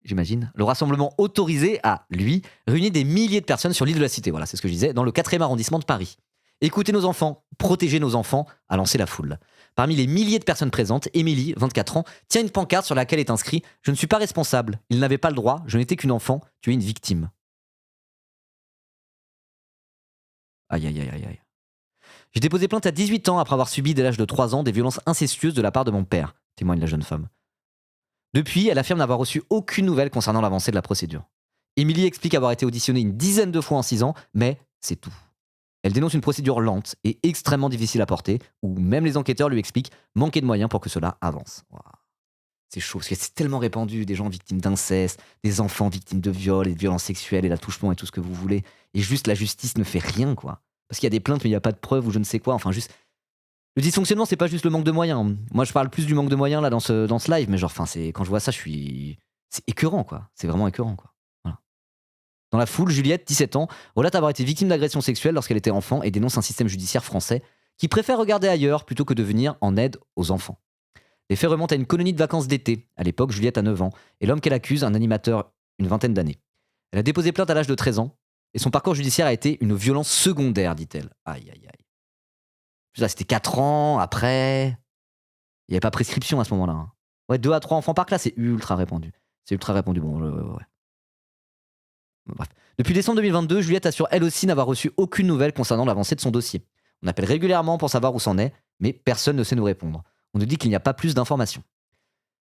j'imagine, le rassemblement autorisé a, lui, réuni des milliers de personnes sur l'île de la Cité, voilà, c'est ce que je disais, dans le 4e arrondissement de Paris. Écoutez nos enfants, protégez nos enfants, a lancé la foule. Parmi les milliers de personnes présentes, Émilie, 24 ans, tient une pancarte sur laquelle est inscrit « Je ne suis pas responsable, il n'avait pas le droit, je n'étais qu'une enfant, tu es une victime. » Aïe, aïe, aïe, aïe, aïe. J'ai déposé plainte à 18 ans après avoir subi dès l'âge de 3 ans des violences incestueuses de la part de mon père, témoigne la jeune femme. Depuis, elle affirme n'avoir reçu aucune nouvelle concernant l'avancée de la procédure. Émilie explique avoir été auditionnée une dizaine de fois en 6 ans, mais c'est tout. Elle dénonce une procédure lente et extrêmement difficile à porter, où même les enquêteurs lui expliquent manquer de moyens pour que cela avance. Wow. C'est chaud, parce que c'est tellement répandu, des gens victimes d'inceste, des enfants victimes de viols et de violences sexuelles et l'attouchement et tout ce que vous voulez. Et juste la justice ne fait rien, quoi. Parce qu'il y a des plaintes, mais il n'y a pas de preuves ou je ne sais quoi. Enfin, juste. Le dysfonctionnement, c'est pas juste le manque de moyens. Moi, je parle plus du manque de moyens là dans ce live, mais genre, enfin, quand je vois ça, c'est écœurant, quoi. C'est vraiment écœurant, quoi. Voilà. Dans la foule, Juliette, 17 ans, relate avoir été victime d'agression sexuelle lorsqu'elle était enfant et dénonce un système judiciaire français qui préfère regarder ailleurs plutôt que de venir en aide aux enfants. Les faits remontent à une colonie de vacances d'été. À l'époque, Juliette a 9 ans et l'homme qu'elle accuse, un animateur, une vingtaine d'années. Elle a déposé plainte à l'âge de 13 ans et son parcours judiciaire a été une violence secondaire, dit-elle. Aïe, aïe, aïe. Là, c'était 4 ans, après. Il n'y avait pas prescription à ce moment-là. Hein. Ouais, 2 à 3 enfants par classe, c'est ultra répandu. Bon, ouais. Bref. Depuis décembre 2022, Juliette assure elle aussi n'avoir reçu aucune nouvelle concernant l'avancée de son dossier. On appelle régulièrement pour savoir où c'en est, mais personne ne sait nous répondre. On nous dit qu'il n'y a pas plus d'informations.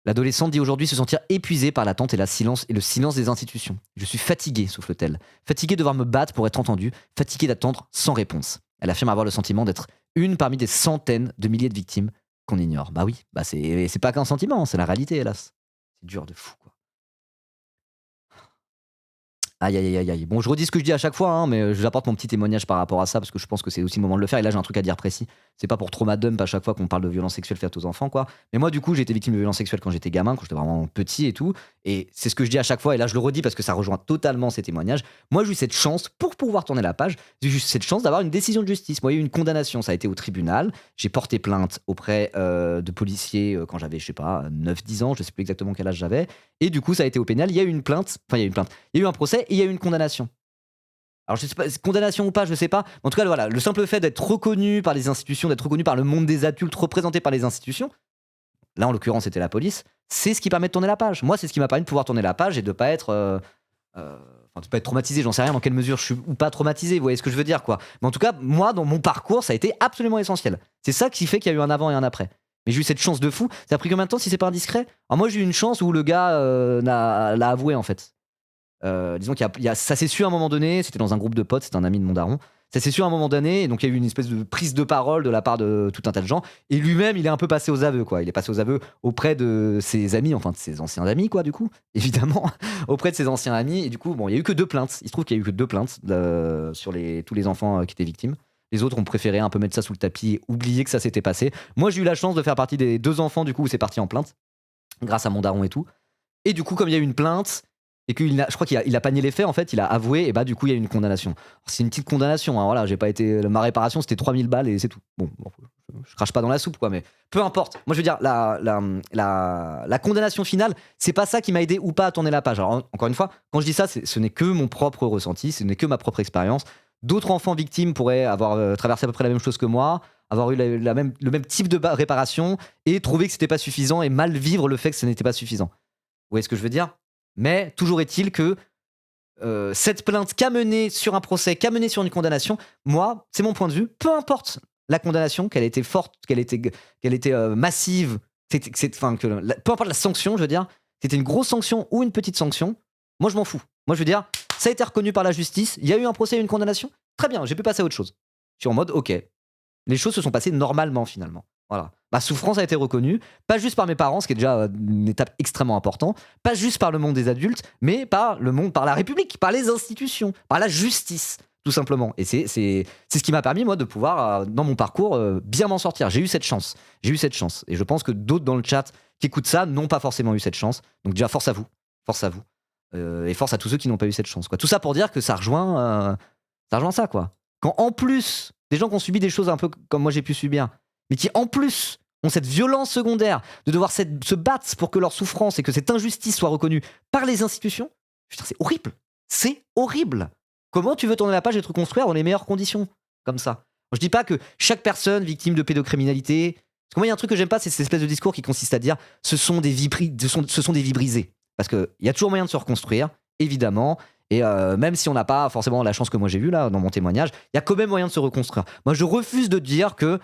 L'adolescente dit aujourd'hui se sentir épuisée par l'attente et le silence des institutions. Je suis fatiguée, souffle-t-elle. Fatiguée de devoir me battre pour être entendue, fatiguée d'attendre sans réponse. Elle affirme avoir le sentiment d'être une parmi des centaines de milliers de victimes qu'on ignore. Bah oui, c'est pas qu'un sentiment, c'est la réalité, hélas. C'est dur de fou, quoi. Aïe, aïe, aïe, aïe. Bon, je redis ce que je dis à chaque fois, hein, mais j'apporte mon petit témoignage par rapport à ça, parce que je pense que c'est aussi le moment de le faire. Et là, j'ai un truc à dire précis. C'est pas pour trauma dump à chaque fois qu'on parle de violences sexuelles faites aux enfants, quoi. Mais moi, du coup, j'ai été victime de violences sexuelles quand j'étais gamin, quand j'étais vraiment petit et tout. Et c'est ce que je dis à chaque fois, et là, je le redis parce que ça rejoint totalement ces témoignages. Moi, j'ai eu cette chance, pour pouvoir tourner la page, j'ai eu cette chance d'avoir une décision de justice. Moi, il y a eu une condamnation, ça a été au tribunal. J'ai porté plainte auprès de policiers quand j'avais, je sais pas, 9-10 ans, je sais plus exactement quel âge j'avais. Et du coup, ça a été au pénal. Il y a eu une plainte, il y a eu un procès et il y a eu une condamnation. Alors je sais pas, condamnation ou pas, je sais pas. En tout cas, voilà, le simple fait d'être reconnu par les institutions, d'être reconnu par le monde des adultes, représenté par les institutions, là en l'occurrence c'était la police, c'est ce qui permet de tourner la page. Moi, c'est ce qui m'a permis de pouvoir tourner la page et de pas être, de pas être traumatisé. J'en sais rien dans quelle mesure je suis ou pas traumatisé. Vous voyez ce que je veux dire, quoi. Mais en tout cas, moi, dans mon parcours, ça a été absolument essentiel. C'est ça qui fait qu'il y a eu un avant et un après. Mais j'ai eu cette chance de fou. Ça a pris combien de temps si c'est pas indiscret? Alors moi, j'ai eu une chance où le gars l'a avoué en fait. Disons ça s'est su à un moment donné, c'était dans un groupe de potes, c'était un ami de mon daron. Ça s'est su à un moment donné, et donc il y a eu une espèce de prise de parole de la part de tout un tas de gens. Et lui-même, il est un peu passé aux aveux, quoi. Il est passé aux aveux auprès de ses amis, enfin de ses anciens amis, quoi, du coup, évidemment, auprès de ses anciens amis. Et du coup, bon, il y a eu que 2 plaintes. Il se trouve qu'il y a eu que 2 plaintes sur tous les enfants qui étaient victimes. Les autres ont préféré un peu mettre ça sous le tapis et oublier que ça s'était passé. Moi, j'ai eu la chance de faire partie des 2 enfants, du coup, où c'est parti en plainte, grâce à mon daron et tout. Et du coup, comme il y a eu une plainte, et je crois qu'il a pas nié les faits, en fait, il a avoué, et bah du coup il y a eu une condamnation. Alors, c'est une petite condamnation, hein, voilà, j'ai pas été. Ma réparation c'était 3000 balles et c'est tout. Bon, je crache pas dans la soupe, quoi, mais peu importe. Moi je veux dire, la condamnation finale, c'est pas ça qui m'a aidé ou pas à tourner la page. Alors encore une fois, quand je dis ça, ce n'est que mon propre ressenti, ce n'est que ma propre expérience. D'autres enfants victimes pourraient avoir traversé à peu près la même chose que moi, avoir eu le même type de réparation et trouver que c'était pas suffisant et mal vivre le fait que ce n'était pas suffisant. Vous voyez ce que je veux dire? Mais toujours est-il que cette plainte qu'a menée sur un procès, qu'a menée sur une condamnation, moi, c'est mon point de vue, peu importe la condamnation, qu'elle était forte, qu'elle était massive, peu importe la sanction, je veux dire, c'était une grosse sanction ou une petite sanction, moi je m'en fous. Moi je veux dire, ça a été reconnu par la justice, il y a eu un procès et une condamnation, très bien, j'ai pu passer à autre chose. Je suis en mode, ok, les choses se sont passées normalement finalement. Voilà. Ma souffrance a été reconnue, pas juste par mes parents, ce qui est déjà une étape extrêmement importante, pas juste par le monde des adultes, mais par le monde, par la République, par les institutions, par la justice, tout simplement. Et c'est ce qui m'a permis, moi, de pouvoir, dans mon parcours, bien m'en sortir. J'ai eu cette chance. Et je pense que d'autres dans le chat qui écoutent ça n'ont pas forcément eu cette chance. Donc déjà, force à vous. Et force à tous ceux qui n'ont pas eu cette chance, quoi. Tout ça pour dire que ça rejoint ça, quoi. Quand en plus, des gens qui ont subi des choses un peu comme moi j'ai pu subir, mais qui en plus ont cette violence secondaire de devoir se battre pour que leur souffrance et que cette injustice soit reconnue par les institutions, putain, c'est horrible. C'est horrible. Comment tu veux tourner la page et te reconstruire dans les meilleures conditions comme ça? Je dis pas que chaque personne victime de pédocriminalité, parce que moi il y a un truc que j'aime pas, c'est cette espèce de discours qui consiste à dire ce sont des vies brisées. Parce qu'il y a toujours moyen de se reconstruire, évidemment. Et même si on n'a pas forcément la chance que moi j'ai vue là dans mon témoignage, il y a quand même moyen de se reconstruire. Moi je refuse de dire que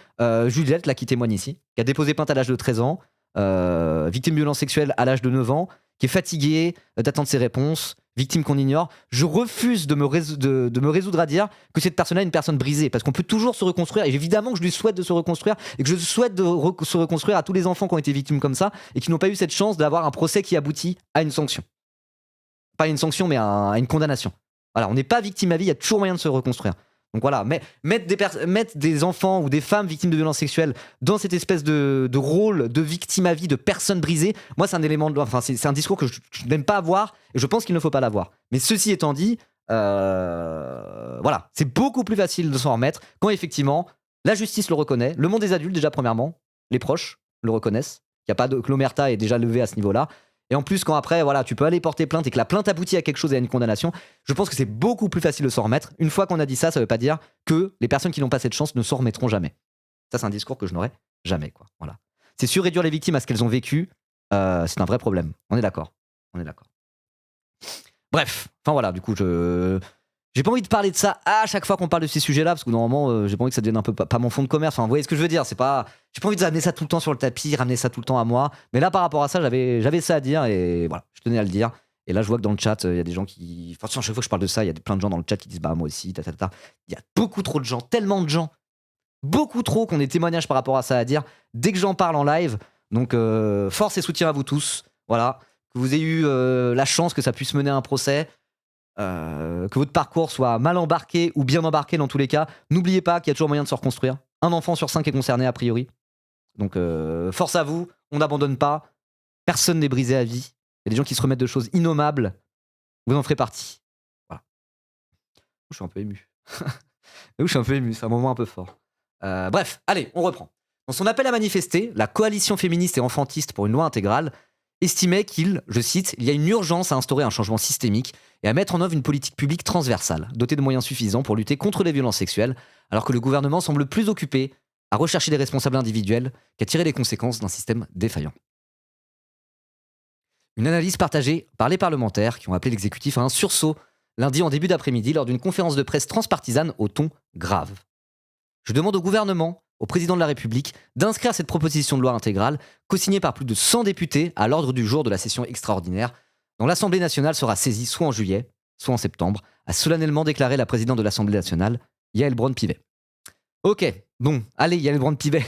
Juliette, là qui témoigne ici, qui a déposé plainte à l'âge de 13 ans, victime de violences sexuelles à l'âge de 9 ans, qui est fatiguée d'attendre ses réponses, victime qu'on ignore, je refuse de me résoudre à dire que cette personne-là est une personne brisée, parce qu'on peut toujours se reconstruire, et évidemment que je lui souhaite de se reconstruire, et que je souhaite se reconstruire à tous les enfants qui ont été victimes comme ça, et qui n'ont pas eu cette chance d'avoir un procès qui aboutit à une sanction. Pas une sanction, mais à une condamnation. Voilà, on n'est pas victime à vie, il y a toujours moyen de se reconstruire. Donc voilà, mettre des enfants ou des femmes victimes de violences sexuelles dans cette espèce de rôle de victime à vie, de personne brisée, moi c'est c'est un discours que je n'aime pas avoir et je pense qu'il ne faut pas l'avoir. Mais ceci étant dit, voilà, c'est beaucoup plus facile de s'en remettre quand effectivement la justice le reconnaît, le monde des adultes déjà premièrement, les proches le reconnaissent, qu'il n'y a pas que l'omerta est déjà levée à ce niveau-là. Et en plus, quand après, voilà, tu peux aller porter plainte et que la plainte aboutit à quelque chose et à une condamnation, je pense que c'est beaucoup plus facile de s'en remettre. Une fois qu'on a dit ça, ça veut pas dire que les personnes qui n'ont pas cette chance ne s'en remettront jamais. Ça, c'est un discours que je n'aurai jamais, quoi. Voilà. C'est surréduire les victimes à ce qu'elles ont vécu, c'est un vrai problème. On est d'accord. Bref, enfin voilà, du coup, j'ai pas envie de parler de ça à chaque fois qu'on parle de ces sujets-là, parce que normalement, j'ai pas envie que ça devienne un peu pas mon fond de commerce. Enfin, vous voyez ce que je veux dire? J'ai pas envie de ramener ça tout le temps sur le tapis, ramener ça tout le temps à moi. Mais là, par rapport à ça, j'avais ça à dire et voilà, je tenais à le dire. Et là, je vois que dans le chat, il y a des gens qui. Enfin, chaque fois que je parle de ça, il y a plein de gens dans le chat qui disent bah moi aussi, ta. Il y a beaucoup trop de gens, tellement de gens, beaucoup trop qu'on ait témoignages par rapport à ça à dire dès que j'en parle en live. Donc, force et soutien à vous tous. Voilà, que vous ayez eu la chance que ça puisse mener à un procès. Que votre parcours soit mal embarqué ou bien embarqué dans tous les cas, n'oubliez pas qu'il y a toujours moyen de se reconstruire. Un enfant sur 5 est concerné a priori. Donc force à vous, on n'abandonne pas. Personne n'est brisé à vie. Il y a des gens qui se remettent de choses innommables. Vous en ferez partie. Voilà. Je suis un peu ému. C'est un moment un peu fort. Bref, allez, on reprend. Dans son appel à manifester, la coalition féministe et enfantiste pour une loi intégrale estimait je cite, il y a une urgence à instaurer un changement systémique et à mettre en œuvre une politique publique transversale, dotée de moyens suffisants pour lutter contre les violences sexuelles, alors que le gouvernement semble plus occupé à rechercher des responsables individuels qu'à tirer les conséquences d'un système défaillant. Une analyse partagée par les parlementaires qui ont appelé l'exécutif à un sursaut lundi en début d'après-midi lors d'une conférence de presse transpartisane au ton grave. Je demande au gouvernement, au président de la République, d'inscrire cette proposition de loi intégrale, co-signée par plus de 100 députés, à l'ordre du jour de la session extraordinaire, dont l'Assemblée nationale sera saisie soit en juillet, soit en septembre, a solennellement déclaré la présidente de l'Assemblée nationale, Yaël Braun-Pivet. Ok, bon, allez Yaël Braun-Pivet.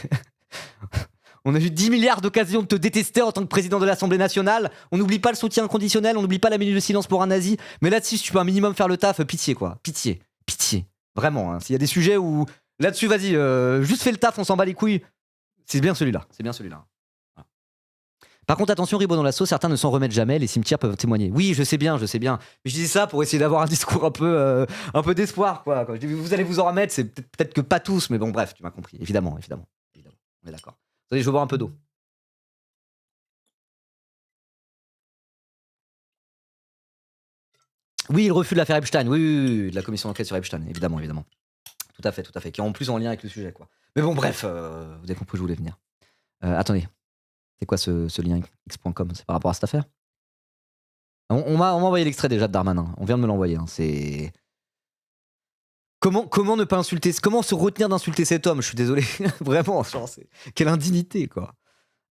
On a eu 10 milliards d'occasions de te détester en tant que président de l'Assemblée nationale. On n'oublie pas le soutien inconditionnel, on n'oublie pas la minute de silence pour un nazi. Mais là-dessus, si tu peux un minimum faire le taf, pitié quoi. Pitié. Vraiment, hein. S'il y a des sujets où... Là-dessus, vas-y, juste fais le taf, on s'en bat les couilles. C'est bien celui-là. Voilà. Par contre, attention, Ribot dans la sauce, certains ne s'en remettent jamais, les cimetières peuvent témoigner. Oui, je sais bien. Mais je dis ça pour essayer d'avoir un discours un peu d'espoir, quoi. Quand je dis, vous allez vous en remettre, c'est peut-être que pas tous, mais bon, bref, tu m'as compris. Évidemment. On est d'accord. Attendez, je vais boire un peu d'eau. Oui, il refuse l'affaire Epstein. Oui, de la commission d'enquête sur Epstein, évidemment. Tout à fait. Qui est en plus en lien avec le sujet, quoi. Mais bon, bref, vous avez compris où je voulais venir. Attendez. C'est quoi ce lien x.com? C'est par rapport à cette affaire? On m'a envoyé l'extrait déjà de Darmanin. On vient de me l'envoyer. Hein. C'est Comment ne pas insulter, comment se retenir d'insulter cet homme? Je suis désolé, vraiment, genre, quelle indignité, quoi.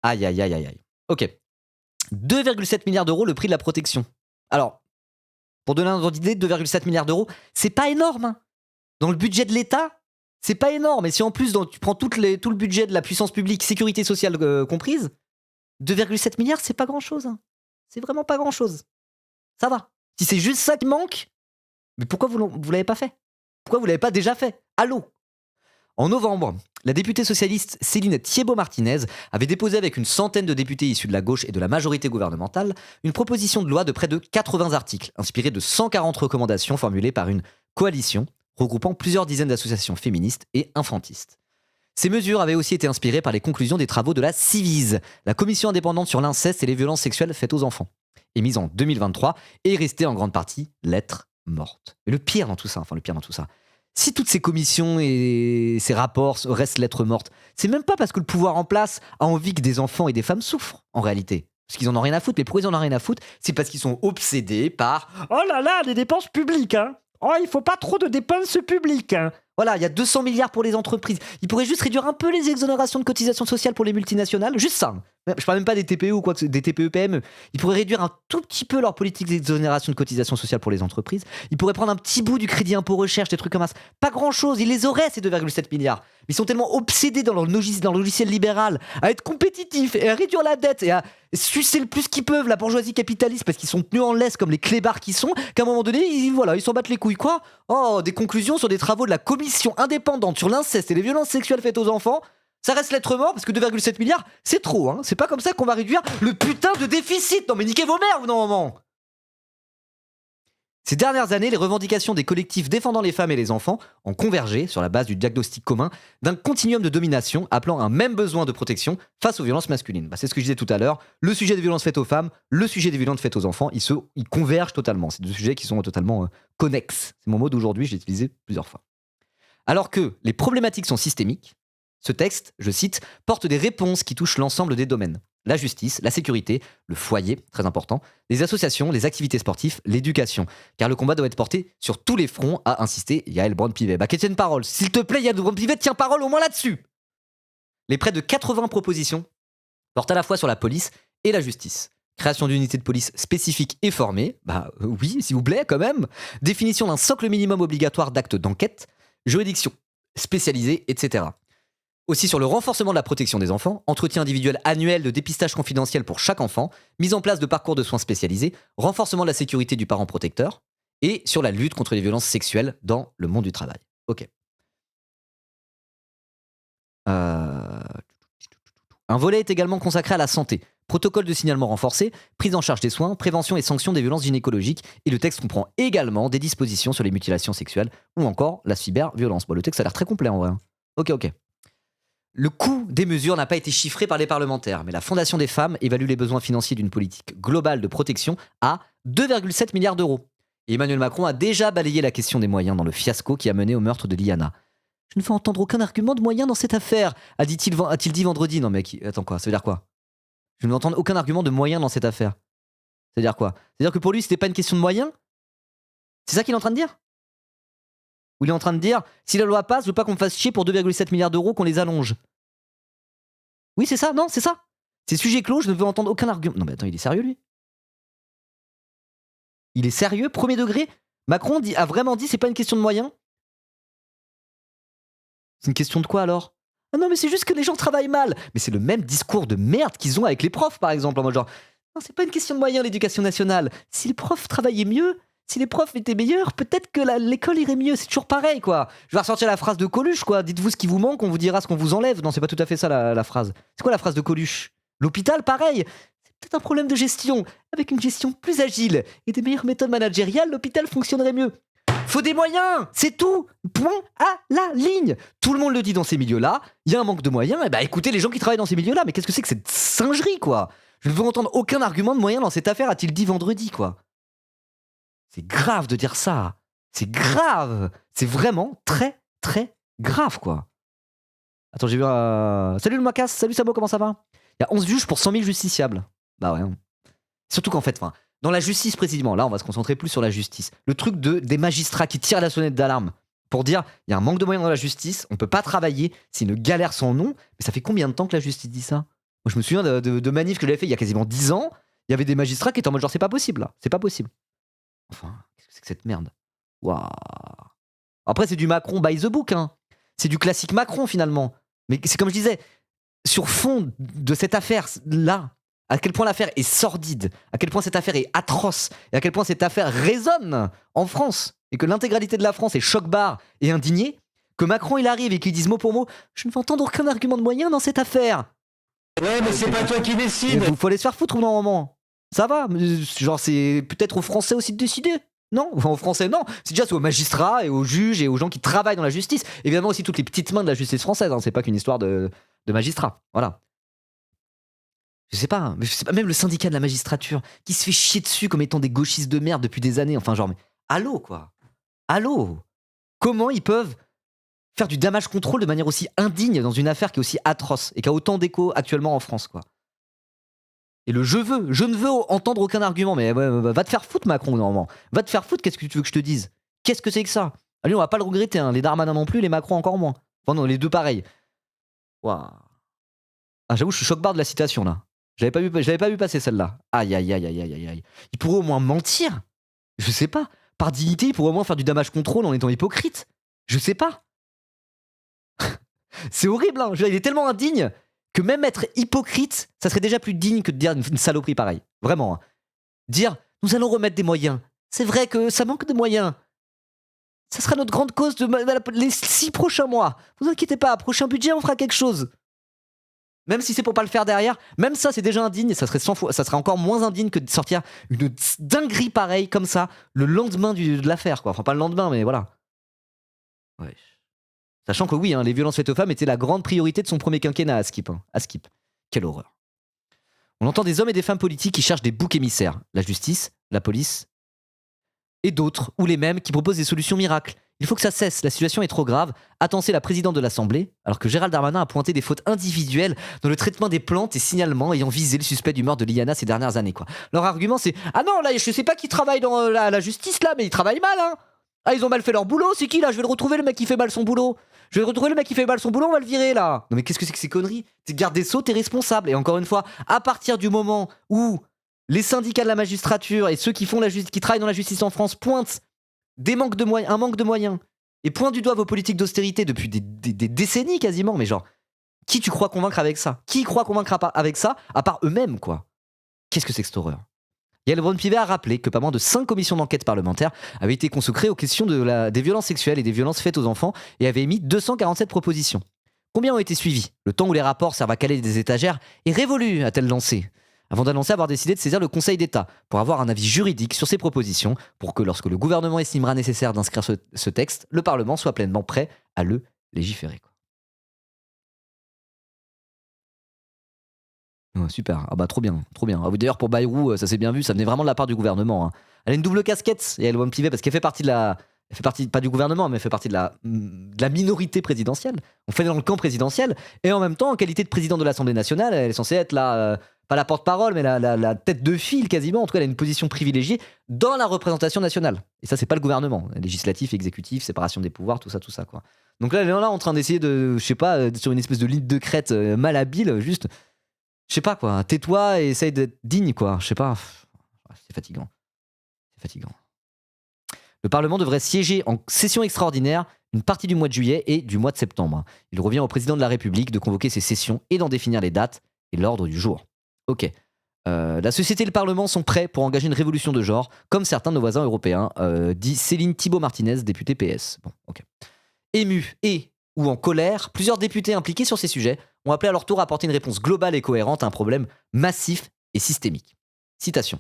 Aïe, aïe, aïe, aïe, aïe. Ok. 2,7 milliards d'euros le prix de la protection. Alors, pour donner un ordre d'idée, 2,7 milliards d'euros, c'est pas énorme. Hein. Dans le budget de l'État, c'est pas énorme. Et si en plus tu prends tout le budget de la puissance publique, sécurité sociale comprise, 2,7 milliards, c'est pas grand-chose. Hein. C'est vraiment pas grand-chose. Ça va. Si c'est juste ça qui manque, mais pourquoi vous l'avez pas fait? Pourquoi vous l'avez pas déjà fait? Allô? En novembre, la députée socialiste Céline Thiébaut-Martinez avait déposé avec une centaine de députés issus de la gauche et de la majorité gouvernementale une proposition de loi de près de 80 articles, inspirée de 140 recommandations formulées par une coalition regroupant plusieurs dizaines d'associations féministes et infantistes. Ces mesures avaient aussi été inspirées par les conclusions des travaux de la Civise, la commission indépendante sur l'inceste et les violences sexuelles faites aux enfants, émise en 2023 et restée en grande partie lettre morte. Et le pire dans tout ça, si toutes ces commissions et ces rapports restent lettres mortes, c'est même pas parce que le pouvoir en place a envie que des enfants et des femmes souffrent, en réalité. Parce qu'ils en ont rien à foutre, mais pourquoi ils en ont rien à foutre? C'est parce qu'ils sont obsédés par « Oh là là, les dépenses publiques, hein! Oh, il faut pas trop de dépenses publiques, hein !» Voilà, il y a 200 milliards pour les entreprises. Ils pourraient juste réduire un peu les exonérations de cotisations sociales pour les multinationales, juste ça. Je parle même pas des TPE ou quoi, des TPE-PME. Ils pourraient réduire un tout petit peu leur politique d'exonération de cotisations sociales pour les entreprises. Ils pourraient prendre un petit bout du crédit impôt recherche, des trucs comme ça. Pas grand-chose, ils les auraient ces 2,7 milliards. Ils sont tellement obsédés dans leur logiciel libéral à être compétitifs et à réduire la dette et à sucer le plus qu'ils peuvent la bourgeoisie capitaliste parce qu'ils sont tenus en laisse comme les clébards qui sont, qu'à un moment donné, ils s'en battent les couilles. Quoi? Oh, des conclusions sur des travaux de la commission indépendante sur l'inceste et les violences sexuelles faites aux enfants. Ça reste lettre morte parce que 2,7 milliards, c'est trop. Hein. C'est pas comme ça qu'on va réduire le putain de déficit. Non mais niquez vos mères, normalement. Ces dernières années, les revendications des collectifs défendant les femmes et les enfants ont convergé sur la base du diagnostic commun d'un continuum de domination appelant un même besoin de protection face aux violences masculines. C'est ce que je disais tout à l'heure. Le sujet des violences faites aux femmes, le sujet des violences faites aux enfants, ils convergent totalement. C'est deux sujets qui sont totalement connexes. C'est mon mot d'aujourd'hui, je l'ai utilisé plusieurs fois. Alors que les problématiques sont systémiques, ce texte, je cite, porte des réponses qui touchent l'ensemble des domaines. La justice, la sécurité, le foyer, très important, les associations, les activités sportives, l'éducation. Car le combat doit être porté sur tous les fronts, a insisté Yael Braun-Pivet. Qu'elle tienne parole. S'il te plaît, Yael Braun-Pivet, tiens parole au moins là-dessus. Les près de 80 propositions portent à la fois sur la police et la justice. Création d'unités de police spécifiques et formées, oui, s'il vous plaît, quand même. Définition d'un socle minimum obligatoire d'actes d'enquête, juridiction spécialisée, etc. Aussi sur le renforcement de la protection des enfants, entretien individuel annuel de dépistage confidentiel pour chaque enfant, mise en place de parcours de soins spécialisés, renforcement de la sécurité du parent protecteur, et sur la lutte contre les violences sexuelles dans le monde du travail. Ok. Un volet est également consacré à la santé. Protocole de signalement renforcé, prise en charge des soins, prévention et sanction des violences gynécologiques. Et le texte comprend également des dispositions sur les mutilations sexuelles ou encore la cyberviolence. Le texte a l'air très complet en vrai. Ok. Le coût des mesures n'a pas été chiffré par les parlementaires, mais la Fondation des femmes évalue les besoins financiers d'une politique globale de protection à 2,7 milliards d'euros. Et Emmanuel Macron a déjà balayé la question des moyens dans le fiasco qui a mené au meurtre de Liana. Je ne veux entendre aucun argument de moyens dans cette affaire, a-t-il dit vendredi. Non mais attends quoi, ça veut dire quoi? Je ne veux entendre aucun argument de moyens dans cette affaire. Ça veut dire quoi? C'est-à-dire que pour lui, c'était pas une question de moyens? C'est ça qu'il est en train de dire? Ou il est en train de dire, si la loi passe, je veux pas qu'on me fasse chier pour 2,7 milliards d'euros, qu'on les allonge. Oui, c'est ça, non, c'est ça. C'est sujet clos, je ne veux entendre aucun argument. Non mais attends, il est sérieux lui? Il est sérieux, premier degré? Macron a vraiment dit, c'est pas une question de moyens? C'est une question de quoi alors? Ah non mais c'est juste que les gens travaillent mal. Mais c'est le même discours de merde qu'ils ont avec les profs par exemple. En mode genre, non c'est pas une question de moyens l'éducation nationale. Si les profs travaillaient mieux, si les profs étaient meilleurs, peut-être que l'école irait mieux. C'est toujours pareil quoi. Je vais ressortir la phrase de Coluche quoi. Dites-vous ce qui vous manque, on vous dira ce qu'on vous enlève. Non c'est pas tout à fait ça la phrase. C'est quoi la phrase de Coluche? L'hôpital pareil. C'est peut-être un problème de gestion. Avec une gestion plus agile et des meilleures méthodes managériales, l'hôpital fonctionnerait mieux. Faut des moyens, c'est tout. Point à la ligne. Tout le monde le dit dans ces milieux-là. Il y a un manque de moyens. Et écoutez les gens qui travaillent dans ces milieux-là. Mais qu'est-ce que c'est que cette singerie, quoi? Je ne veux entendre aucun argument de moyens dans cette affaire, a-t-il dit vendredi, quoi. C'est grave de dire ça. C'est grave. C'est vraiment très, très grave, quoi. Attends, j'ai vu un... Salut le Macas, salut Samo, comment ça va? Il y a 11 juges pour 100 000 justiciables. Bah ouais. Surtout qu'en fait, dans la justice précisément, là on va se concentrer plus sur la justice. Le truc des magistrats qui tirent la sonnette d'alarme pour dire il y a un manque de moyens dans la justice, on peut pas travailler, c'est une galère sans nom. Mais ça fait combien de temps que la justice dit ça? Moi, je me souviens de manifs que j'avais fait il y a quasiment 10 ans. Il y avait des magistrats qui étaient en mode genre c'est pas possible là, c'est pas possible. Enfin, qu'est-ce que c'est que cette merde? Waouh. Après, c'est du Macron by the book, hein. C'est du classique Macron finalement. Mais c'est comme je disais, sur fond de cette affaire-là, à quel point l'affaire est sordide, à quel point cette affaire est atroce, et à quel point cette affaire résonne en France, et que l'intégralité de la France est choc-barre et indignée, que Macron il arrive et qu'il dise mot pour mot « Je ne veux entendre aucun argument de moyen dans cette affaire ». Ouais, mais c'est pas toi qui décide. Il faut aller se faire foutre au bout d'un moment. Ça va, mais genre c'est peut-être aux Français aussi de décider. Non, aux Français non. C'est déjà aux magistrats et aux juges et aux gens qui travaillent dans la justice. Évidemment aussi toutes les petites mains de la justice française. Hein. C'est pas qu'une histoire de magistrats. Voilà. Je sais pas, même le syndicat de la magistrature qui se fait chier dessus comme étant des gauchistes de merde depuis des années. Enfin genre, mais allô quoi. Allô. Comment ils peuvent faire du damage control de manière aussi indigne dans une affaire qui est aussi atroce et qui a autant d'écho actuellement en France quoi. Et je ne veux entendre aucun argument. Mais va te faire foutre, Macron, normalement. Va te faire foutre, qu'est-ce que tu veux que je te dise? Qu'est-ce que c'est que ça? Allez, on va pas le regretter, hein. Les Darmanin non plus, les Macron encore moins. Enfin non, les deux pareils. Waouh. Ah, j'avoue, je suis choc-barre de la citation, là. Je l'avais pas vu passer, celle-là. Aïe, aïe, aïe, aïe, aïe, aïe. Il pourrait au moins mentir. Je sais pas. Par dignité, il pourrait au moins faire du damage control en étant hypocrite. Je sais pas. C'est horrible, hein. Il est tellement indigne que même être hypocrite, ça serait déjà plus digne que de dire une saloperie pareille. Vraiment. Hein. Dire, nous allons remettre des moyens. C'est vrai que ça manque de moyens. Ça sera notre grande cause les 6 prochains mois. Vous inquiétez pas, prochain budget, on fera quelque chose. Même si c'est pour pas le faire derrière, même ça, c'est déjà indigne. Et ça serait encore moins indigne que de sortir une dinguerie pareille comme ça le lendemain de l'affaire. Quoi. Enfin, pas le lendemain, mais voilà. Ouais. Sachant que oui, hein, les violences faites aux femmes étaient la grande priorité de son premier quinquennat à Skip. Hein. À Skip. Quelle horreur. On entend des hommes et des femmes politiques qui cherchent des boucs émissaires. La justice, la police et d'autres, ou les mêmes, qui proposent des solutions miracles. Il faut que ça cesse, la situation est trop grave. A tensé la présidente de l'Assemblée, alors que Gérald Darmanin a pointé des fautes individuelles dans le traitement des plaintes et signalements ayant visé le suspect du meurtre de Liliana ces dernières années. Quoi. Leur argument c'est « Ah non, là, je sais pas qui travaille dans la justice, là, mais ils travaillent mal, hein. Ah, ils ont mal fait leur boulot, c'est qui, là? Je vais le retrouver, le mec qui fait mal son boulot. Je vais retrouver le mec qui fait mal son boulot, on va le virer, là. » Non mais qu'est-ce que c'est que ces conneries? T'es garde des Sceaux, t'es responsable. Et encore une fois, à partir du moment où les syndicats de la magistrature et ceux qui travaillent dans la justice en France pointent un manque de moyens, et pointent du doigt vos politiques d'austérité depuis des décennies quasiment, mais genre, qui tu crois convaincre avec ça? Qui croit convaincre avec ça, à part eux-mêmes, quoi? Qu'est-ce que c'est que cette horreur? Yael Braun-Pivet a rappelé que pas moins de 5 commissions d'enquête parlementaires avaient été consacrées aux questions des violences sexuelles et des violences faites aux enfants et avaient émis 247 propositions. Combien ont été suivies? Le temps où les rapports servent à caler des étagères est révolu, a-t-elle lancé, avant d'annoncer avoir décidé de saisir le Conseil d'État pour avoir un avis juridique sur ces propositions, pour que lorsque le gouvernement estimera nécessaire d'inscrire ce texte, le Parlement soit pleinement prêt à le légiférer. Quoi. Ouais, super, ah bah trop bien, trop bien. Ah, d'ailleurs pour Bayrou, ça s'est bien vu, ça venait vraiment de la part du gouvernement. Hein. Elle a une double casquette, et elle va me piver parce qu'elle fait partie pas du gouvernement, mais elle fait partie de la minorité présidentielle. On fait dans le camp présidentiel, et en même temps, en qualité de président de l'Assemblée nationale, elle est censée être pas la porte-parole, mais la tête de file quasiment. En tout cas, elle a une position privilégiée dans la représentation nationale. Et ça, c'est pas le gouvernement. Législatif, exécutif, séparation des pouvoirs, tout ça, quoi. Donc là, elle est là en train d'essayer de, je sais pas, sur une espèce de ligne de crête malhabile, juste, je sais pas quoi, tais-toi et essaye d'être digne, quoi. Je sais pas. C'est fatigant. C'est fatigant. Le Parlement devrait siéger en session extraordinaire une partie du mois de juillet et du mois de septembre. Il revient au président de la République de convoquer ces sessions et d'en définir les dates et l'ordre du jour. Ok. La société et le Parlement sont prêts pour engager une révolution de genre, comme certains de nos voisins européens, dit Céline Thibault-Martinez, députée PS. Bon, ok. Ému ou en colère, plusieurs députés impliqués sur ces sujets ont appelé à leur tour à apporter une réponse globale et cohérente à un problème massif et systémique. Citation.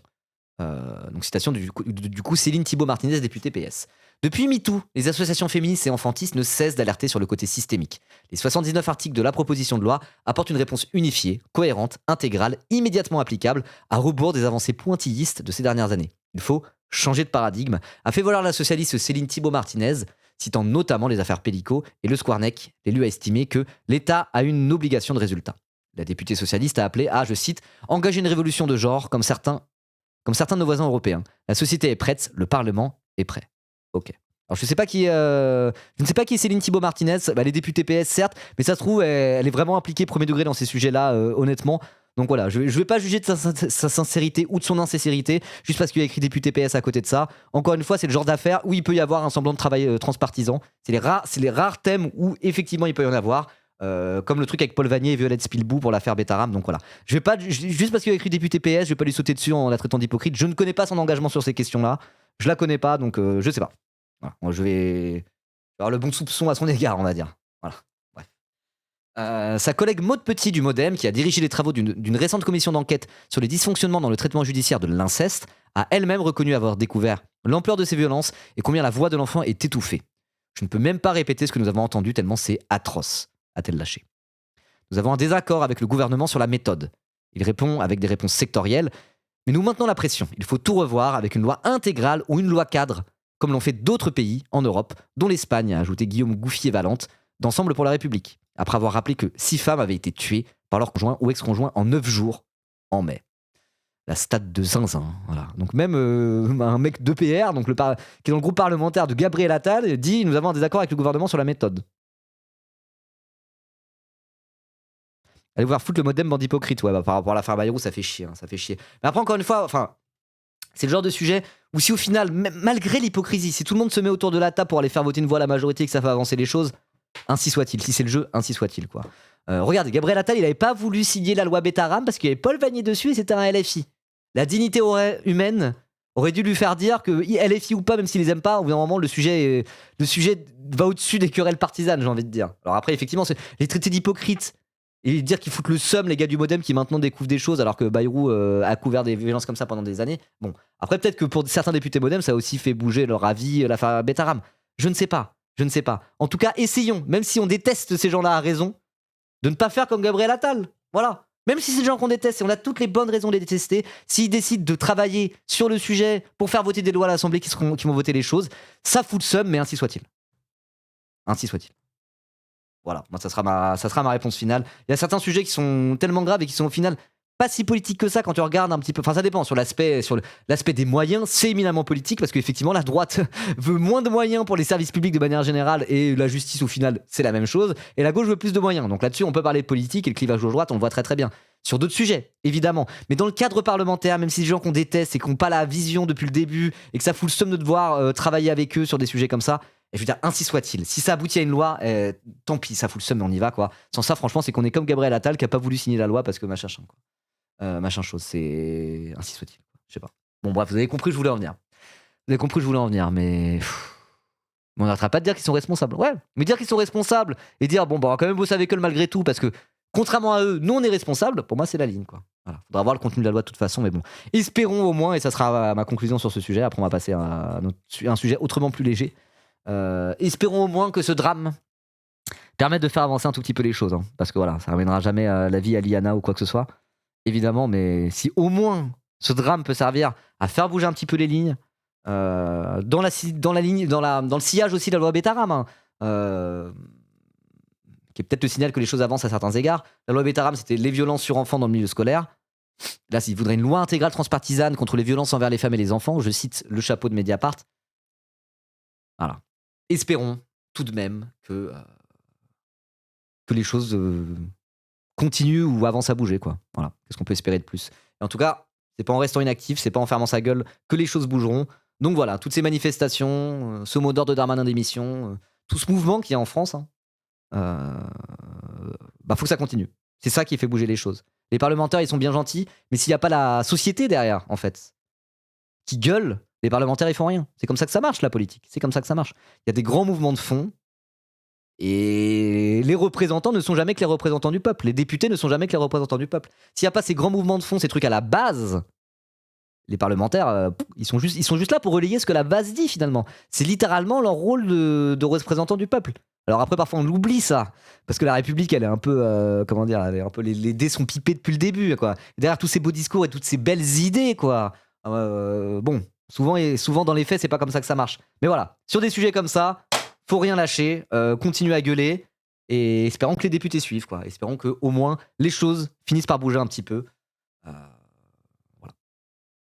Donc citation du coup Céline Thibault-Martinez, députée PS. Depuis MeToo, les associations féministes et enfantistes ne cessent d'alerter sur le côté systémique. Les 79 articles de la proposition de loi apportent une réponse unifiée, cohérente, intégrale, immédiatement applicable, à rebours des avancées pointillistes de ces dernières années. Il faut changer de paradigme, a fait valoir la socialiste Céline Thibault-Martinez, citant notamment les affaires Pellico et le Squarneck. L'élu a estimé que l'État a une obligation de résultat. La députée socialiste a appelé à, je cite, « engager une révolution de genre comme certains de nos voisins européens. La société est prête, le Parlement est prêt. » Ok. Alors je ne sais pas qui est Céline Thibault-Martinez. Elle est députée PS certes, mais ça se trouve elle est vraiment impliquée premier degré dans ces sujets-là, honnêtement. Donc voilà, je vais pas juger de sa sincérité ou de son insincérité juste parce qu'il a écrit député PS à côté de ça. Encore une fois, c'est le genre d'affaire où il peut y avoir un semblant de travail transpartisan. C'est les rares thèmes où effectivement il peut y en avoir. Comme le truc avec Paul Vanier et Violette Spilbou pour l'affaire Betaram. Donc voilà, je vais pas juste parce qu'il a écrit député PS, je vais pas lui sauter dessus en la traitant d'hypocrite. Je ne connais pas son engagement sur ces questions-là. Je la connais pas, donc je sais pas. Voilà. Moi, je vais avoir le bon soupçon à son égard, on va dire. Voilà. Bref. Sa collègue Maude Petit du Modem, qui a dirigé les travaux d'une récente commission d'enquête sur les dysfonctionnements dans le traitement judiciaire de l'inceste, a elle-même reconnu avoir découvert l'ampleur de ces violences et combien la voix de l'enfant est étouffée. Je ne peux même pas répéter ce que nous avons entendu tellement c'est atroce, a-t-elle lâché. Nous avons un désaccord avec le gouvernement sur la méthode. Il répond avec des réponses sectorielles, mais nous maintenons la pression. Il faut tout revoir avec une loi intégrale ou une loi cadre, comme l'ont fait d'autres pays en Europe, dont l'Espagne, a ajouté Guillaume Gouffier-Valente, d'Ensemble pour la République, après avoir rappelé que 6 femmes avaient été tuées par leur conjoint ou ex-conjoint en 9 jours en mai. La stade de zinzin, voilà. Donc même un mec de PR, donc qui est dans le groupe parlementaire de Gabriel Attal, dit « Nous avons un désaccord avec le gouvernement sur la méthode ». Allez voir foutre le Modem bande hypocrite, ouais, par rapport à l'affaire Bayrou, ça fait chier, ça fait chier. Mais après, encore une fois, c'est le genre de sujet où si au final, malgré l'hypocrisie, si tout le monde se met autour de la table pour aller faire voter une voix à la majorité et que ça fait avancer les choses, ainsi soit-il. Si c'est le jeu, ainsi soit-il, quoi. Regardez, Gabriel Attal, il avait pas voulu signer la loi Betaram parce qu'il y avait Paul Vanier dessus et c'était un LFI. La dignité humaine aurait dû lui faire dire que LFI ou pas, même s'il les aime pas, au bout d'un moment, le sujet va au-dessus des querelles partisanes, j'ai envie de dire. Alors après, effectivement, c'est les traités d'hypocrites et dire qu'ils foutent le seum, les gars du Modem, qui maintenant découvrent des choses alors que Bayrou a couvert des violences comme ça pendant des années. Bon, après, peut-être que pour certains députés Modem, ça a aussi fait bouger leur avis, l'affaire Betaram. Je ne sais pas. En tout cas, essayons, même si on déteste ces gens-là à raison, de ne pas faire comme Gabriel Attal. Voilà. Même si c'est des gens qu'on déteste et on a toutes les bonnes raisons de les détester, s'ils décident de travailler sur le sujet pour faire voter des lois à l'Assemblée qui vont voter les choses, ça fout le seum, mais ainsi soit-il. Ainsi soit-il. Voilà, moi ça sera ma réponse finale. Il y a certains sujets qui sont tellement graves et qui sont au final pas si politiques que ça quand tu regardes un petit peu. Enfin, ça dépend. Sur l'aspect des moyens, c'est éminemment politique parce qu'effectivement, la droite veut moins de moyens pour les services publics de manière générale et la justice, au final, c'est la même chose. Et la gauche veut plus de moyens. Donc là-dessus, on peut parler de politique et le clivage gauche-droite, on le voit très très bien. Sur d'autres sujets, évidemment. Mais dans le cadre parlementaire, même si les gens qu'on déteste et qui n'ont pas la vision depuis le début et que ça fout le seum de devoir travailler avec eux sur des sujets comme ça, et je veux dire, ainsi soit-il. Si ça aboutit à une loi, tant pis, ça fout le seum, mais on y va, quoi. Sans ça, franchement, c'est qu'on est comme Gabriel Attal qui a pas voulu signer la loi parce que machin chose. C'est ainsi soit-il. Je sais pas. Bon, bref, vous avez compris où je voulais en venir. Mais on n'arrêtera pas de dire qu'ils sont responsables. Ouais, mais dire qu'ils sont responsables et dire bon, bah, on va quand même bosser avec eux malgré tout parce que contrairement à eux, nous on est responsables. Pour moi, c'est la ligne, quoi. Voilà. Faudra voir le contenu de la loi de toute façon, mais bon. Espérons au moins, et ça sera ma conclusion sur ce sujet. Après, on va passer à un sujet autrement plus léger. Espérons au moins que ce drame permette de faire avancer un tout petit peu les choses, hein, parce que voilà, ça ramènera jamais la vie à Liana ou quoi que ce soit, évidemment, mais si au moins ce drame peut servir à faire bouger un petit peu les lignes, dans le sillage aussi de la loi Betaram, hein, qui est peut-être le signal que les choses avancent à certains égards. La loi Betaram, c'était les violences sur enfants dans le milieu scolaire. Là, s'il voudrait une loi intégrale transpartisane contre les violences envers les femmes et les enfants, je cite le chapeau de Mediapart. Voilà. Espérons tout de même que les choses continuent ou avancent à bouger, quoi. Voilà. Qu'est-ce qu'on peut espérer de plus ? Et en tout cas, c'est pas en restant inactif, c'est pas en fermant sa gueule que les choses bougeront. Donc voilà, toutes ces manifestations, ce mot d'ordre de Darmanin d'émission, tout ce mouvement qu'il y a en France, hein, faut que ça continue. C'est ça qui fait bouger les choses. Les parlementaires, ils sont bien gentils, mais s'il n'y a pas la société derrière, en fait, qui gueule, les parlementaires, ils font rien. C'est comme ça que ça marche, la politique. C'est comme ça que ça marche. Il y a des grands mouvements de fond, et les représentants ne sont jamais que les représentants du peuple. Les députés ne sont jamais que les représentants du peuple. S'il n'y a pas ces grands mouvements de fond, ces trucs à la base, les parlementaires, ils sont juste là pour relayer ce que la base dit, finalement. C'est littéralement leur rôle de représentants du peuple. Alors après, parfois, on l'oublie, ça. Parce que la République, elle est un peu... les dés sont pipés depuis le début, quoi. Et derrière tous ces beaux discours et toutes ces belles idées, quoi. Souvent dans les faits, c'est pas comme ça que ça marche. Mais voilà, sur des sujets comme ça, faut rien lâcher, continuer à gueuler, et espérons que les députés suivent, quoi. Espérons que au moins les choses finissent par bouger un petit peu.